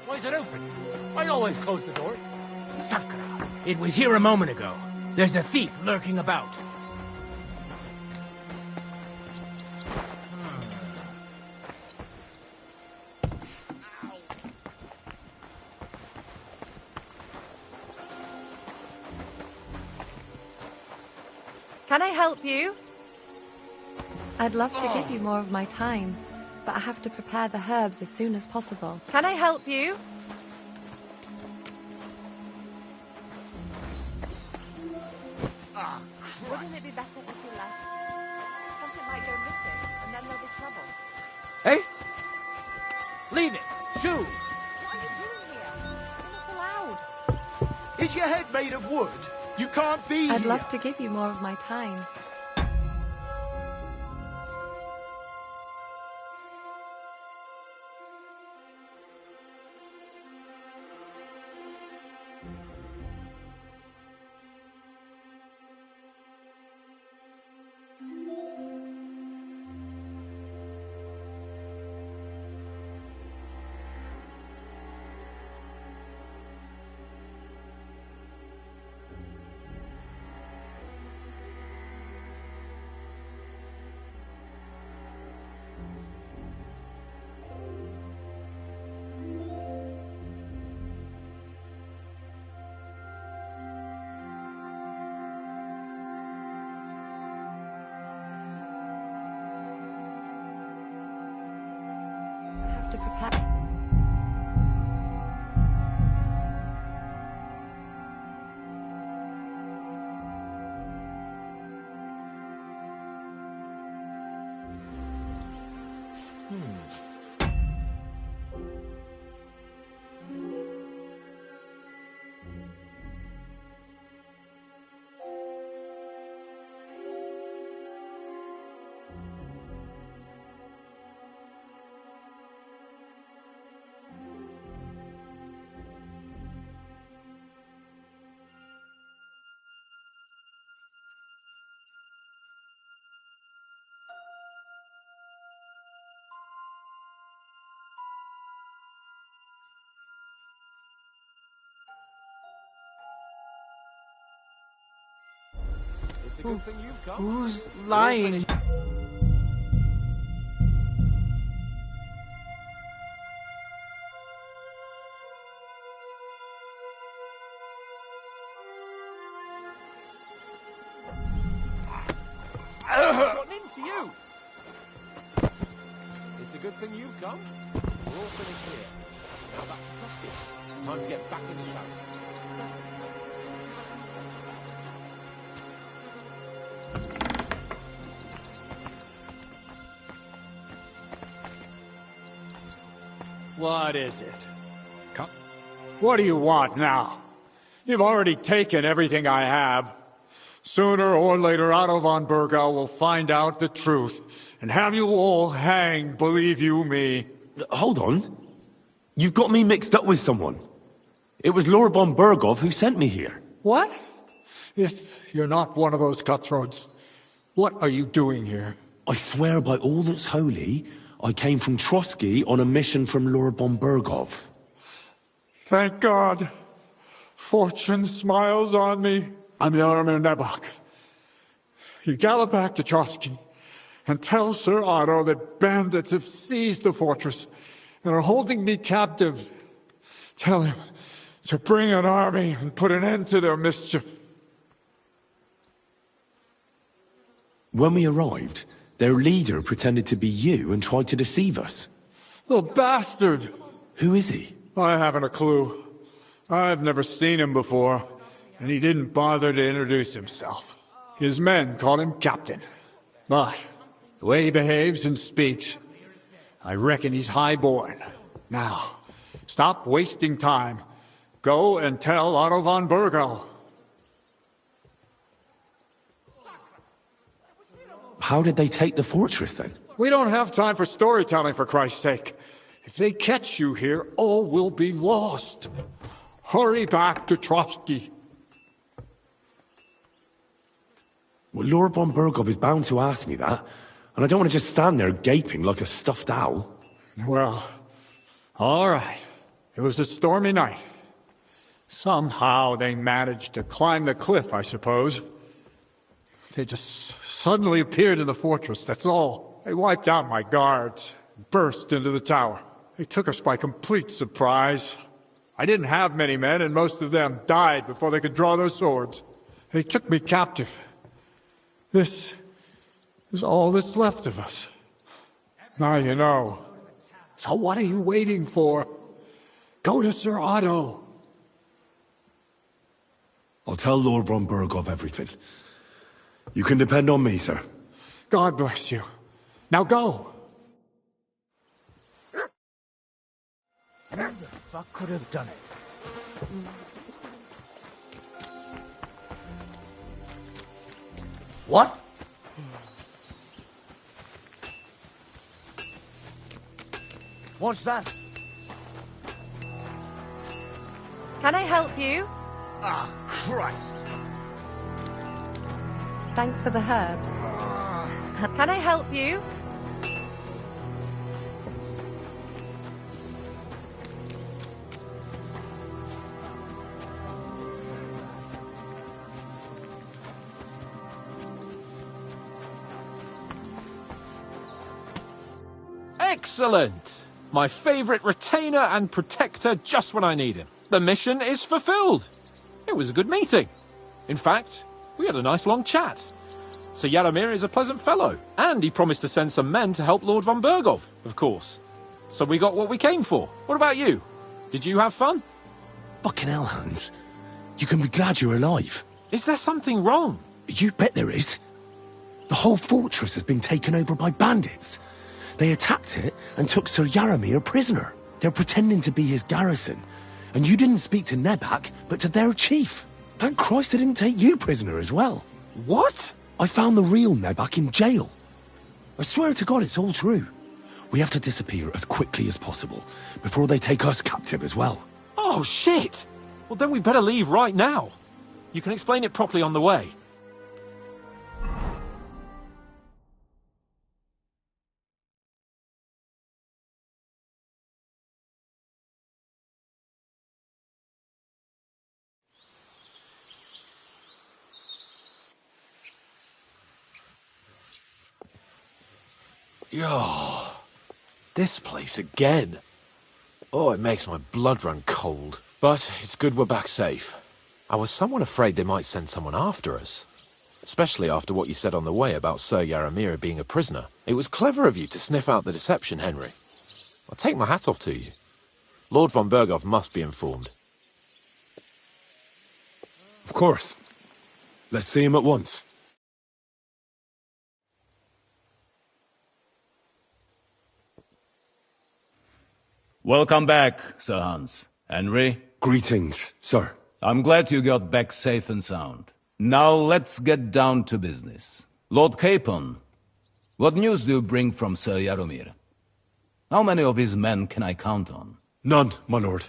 Why is it open? I always close the door. Sakra! It was here a moment ago. There's a thief lurking about. Can I help you? I'd love to give you more of my time, but I have to prepare the herbs as soon as possible. Can I help you? Wouldn't it be better if you left? Something might go missing, and then there'll be trouble. Hey? Leave it! Shoo! What are you doing here? You're not allowed. Is your head made of wood? You can't be I'd here. love to give you more of my time. To prepare. Who's lying? Gotten into you. It's a good thing you've come. We're all finished here. Now back to Tusky. Time to get back in the shower. What is it? Come. What do you want now? You've already taken everything I have. Sooner or later, Otto von Bergau will find out the truth and have you all hanged, believe you me. Hold on. You've got me mixed up with someone. It was Lord von Bergov who sent me here. What? If you're not one of those cutthroats, what are you doing here? I swear by all that's holy, I came from Trotsky on a mission from Lord von Bergov. Thank God. Fortune smiles on me. I'm Jaromir Nebok. You gallop back to Trotsky and tell Sir Otto that bandits have seized the fortress and are holding me captive. Tell him to bring an army and put an end to their mischief. When we arrived, their leader pretended to be you and tried to deceive us. The bastard! Who is he? I haven't a clue. I've never seen him before, and he didn't bother to introduce himself. His men call him Captain. But the way he behaves and speaks, I reckon he's high-born. Now, stop wasting time. Go and tell Otto von Bergau. How did they take the fortress, then? We don't have time for storytelling, for Christ's sake. If they catch you here, all will be lost. Hurry back to Trotsky. Well, Lord von Bergov is bound to ask me that, and I don't want to just stand there gaping like a stuffed owl. Well, all right. It was a stormy night. Somehow they managed to climb the cliff, I suppose. They just suddenly appeared in the fortress, that's all. They wiped out my guards, burst into the tower. They took us by complete surprise. I didn't have many men, and most of them died before they could draw their swords. They took me captive. This is all that's left of us. Now you know. So what are you waiting for? Go to Sir Otto. I'll tell Lord von Bergov everything. You can depend on me, sir. God bless you. Now go. Who the fuck could have done it? What? What's that? Can I help you? Ah, Christ! Thanks for the herbs. Can I help you? Excellent! My favorite retainer and protector just when I need him. The mission is fulfilled. It was a good meeting. In fact, we had a nice long chat. Sir Jaromir is a pleasant fellow, and he promised to send some men to help Lord von Bergov, of course. So we got what we came for. What about you? Did you have fun? Fucking hell, Hans. You can be glad you're alive. Is there something wrong? You bet there is. The whole fortress has been taken over by bandits. They attacked it and took Sir Jaromir prisoner. They're pretending to be his garrison. And you didn't speak to Nebak, but to their chief. Thank Christ they didn't take you prisoner as well. What? I found the real Nebak in jail. I swear to God it's all true. We have to disappear as quickly as possible, before they take us captive as well. Oh, shit! Well, then we better leave right now. You can explain it properly on the way. Yo, this place again. Oh, it makes my blood run cold. But it's good we're back safe. I was somewhat afraid they might send someone after us. Especially after what you said on the way about Sir Yaramir being a prisoner. It was clever of you to sniff out the deception, Henry. I'll take my hat off to you. Lord von Berghoff must be informed. Of course. Let's see him at once. Welcome back, Sir Hans. Henry? Greetings, sir. I'm glad you got back safe and sound. Now let's get down to business. Lord Capon, what news do you bring from Sir Yaramir? How many of his men can I count on? None, my lord.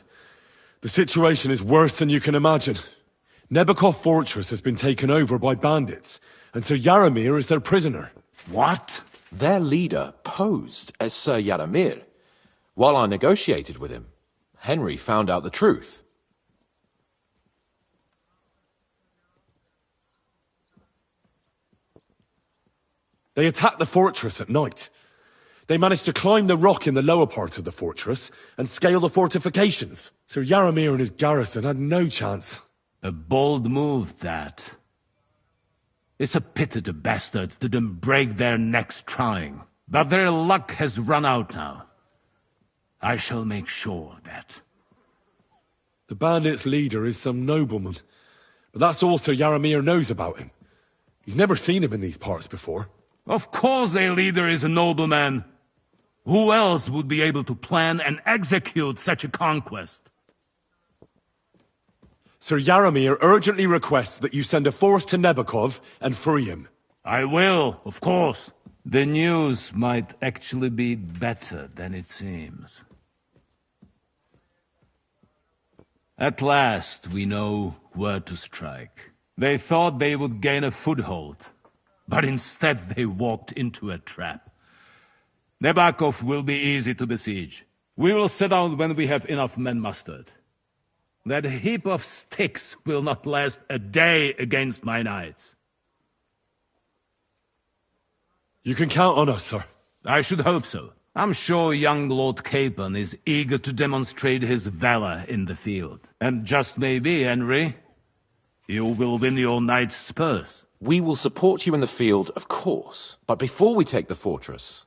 The situation is worse than you can imagine. Nebakov Fortress has been taken over by bandits, and Sir Yaramir is their prisoner. What? Their leader posed as Sir Yaramir. While I negotiated with him, Henry found out the truth. They attacked the fortress at night. They managed to climb the rock in the lower part of the fortress and scale the fortifications. Sir Yaramir and his garrison had no chance. A bold move, that. It's a pity the bastards didn't break their necks trying. But their luck has run out now. I shall make sure of that. The bandits' leader is some nobleman. But that's all Sir Yaramir knows about him. He's never seen him in these parts before. Of course their leader is a nobleman. Who else would be able to plan and execute such a conquest? Sir Yaramir urgently requests that you send a force to Nebakov and free him. I will, of course. The news might actually be better than it seems. At last, we know where to strike. They thought they would gain a foothold, but instead they walked into a trap. Nebakov will be easy to besiege. We will set out when we have enough men mustered. That heap of sticks will not last a day against my knights. You can count on us, sir. I should hope so. I'm sure young Lord Capon is eager to demonstrate his valor in the field. And just maybe, Henry, you will win your knight's spurs. We will support you in the field, of course. But before we take the fortress,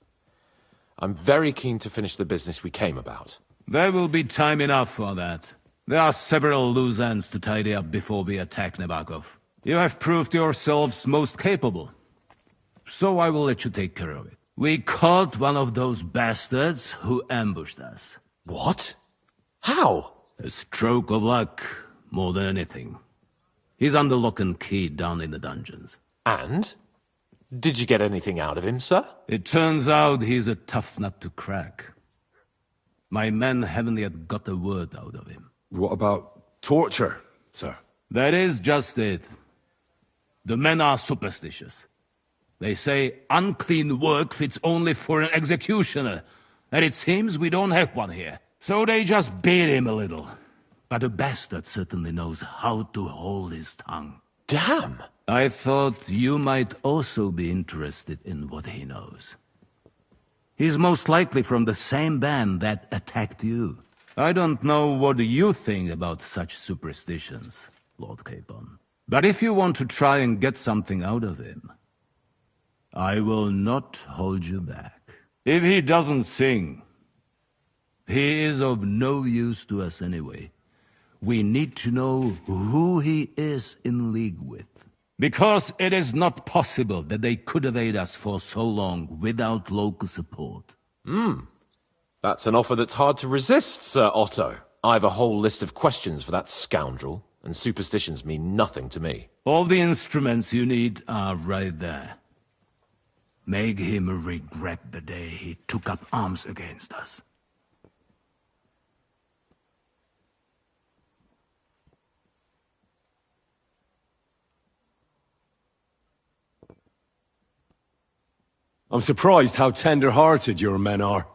I'm very keen to finish the business we came about. There will be time enough for that. There are several loose ends to tidy up before we attack Nebakov. You have proved yourselves most capable. So I will let you take care of it. We caught one of those bastards who ambushed us. What? How? A stroke of luck, more than anything. He's under lock and key down in the dungeons. And? Did you get anything out of him, sir? It turns out he's a tough nut to crack. My men haven't yet got a word out of him. What about torture, sir? That is just it. The men are superstitious. They say unclean work fits only for an executioner, and it seems we don't have one here. So they just beat him a little. But the bastard certainly knows how to hold his tongue. Damn! I thought you might also be interested in what he knows. He's most likely from the same band that attacked you. I don't know what you think about such superstitions, Lord Capon. But if you want to try and get something out of him, I will not hold you back. If he doesn't sing, he is of no use to us anyway. We need to know who he is in league with. Because it is not possible that they could evade us for so long without local support. That's an offer that's hard to resist, Sir Otto. I've a whole list of questions for that scoundrel, and superstitions mean nothing to me. All the instruments you need are right there. Make him regret the day he took up arms against us. I'm surprised how tender-hearted your men are.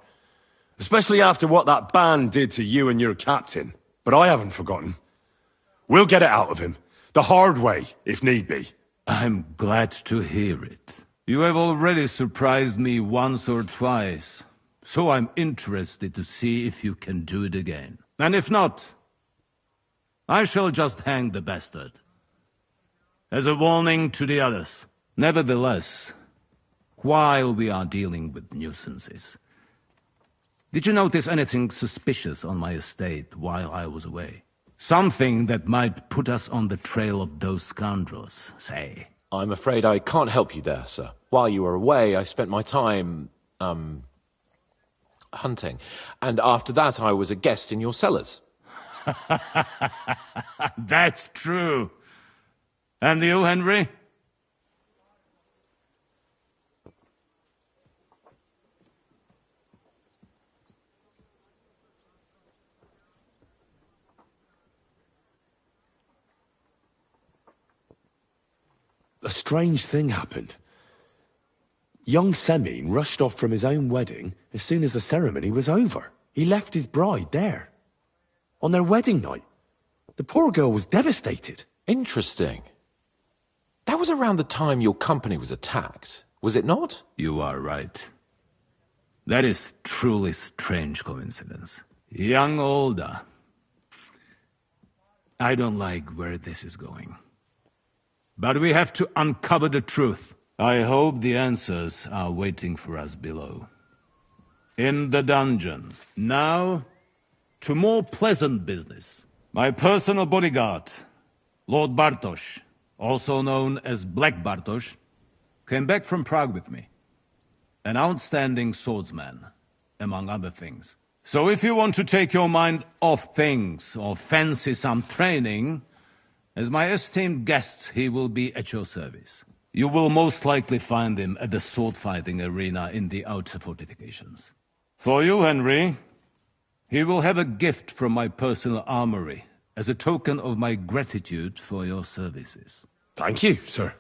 Especially after what that band did to you and your captain. But I haven't forgotten. We'll get it out of him. The hard way, if need be. I'm glad to hear it. You have already surprised me once or twice, so I'm interested to see if you can do it again. And if not, I shall just hang the bastard. As a warning to the others. Nevertheless, while we are dealing with nuisances, did you notice anything suspicious on my estate while I was away? Something that might put us on the trail of those scoundrels, say. I'm afraid I can't help you there, sir. While you were away, I spent my time, hunting. And after that, I was a guest in your cellars. That's true. And you, Henry? A strange thing happened. Young Semine rushed off from his own wedding as soon as the ceremony was over. He left his bride there. On their wedding night. The poor girl was devastated. Interesting. That was around the time your company was attacked, was it not? You are right. That is truly strange coincidence. Young Olda. I don't like where this is going. But we have to uncover the truth. I hope the answers are waiting for us below. In the dungeon. Now, to more pleasant business. My personal bodyguard, Lord Bartosz, also known as Black Bartosz, came back from Prague with me. An outstanding swordsman, among other things. So if you want to take your mind off things or fancy some training, as my esteemed guest, he will be at your service. You will most likely find him at the sword-fighting arena in the outer fortifications. For you, Henry, he will have a gift from my personal armory as a token of my gratitude for your services. Thank you, sir.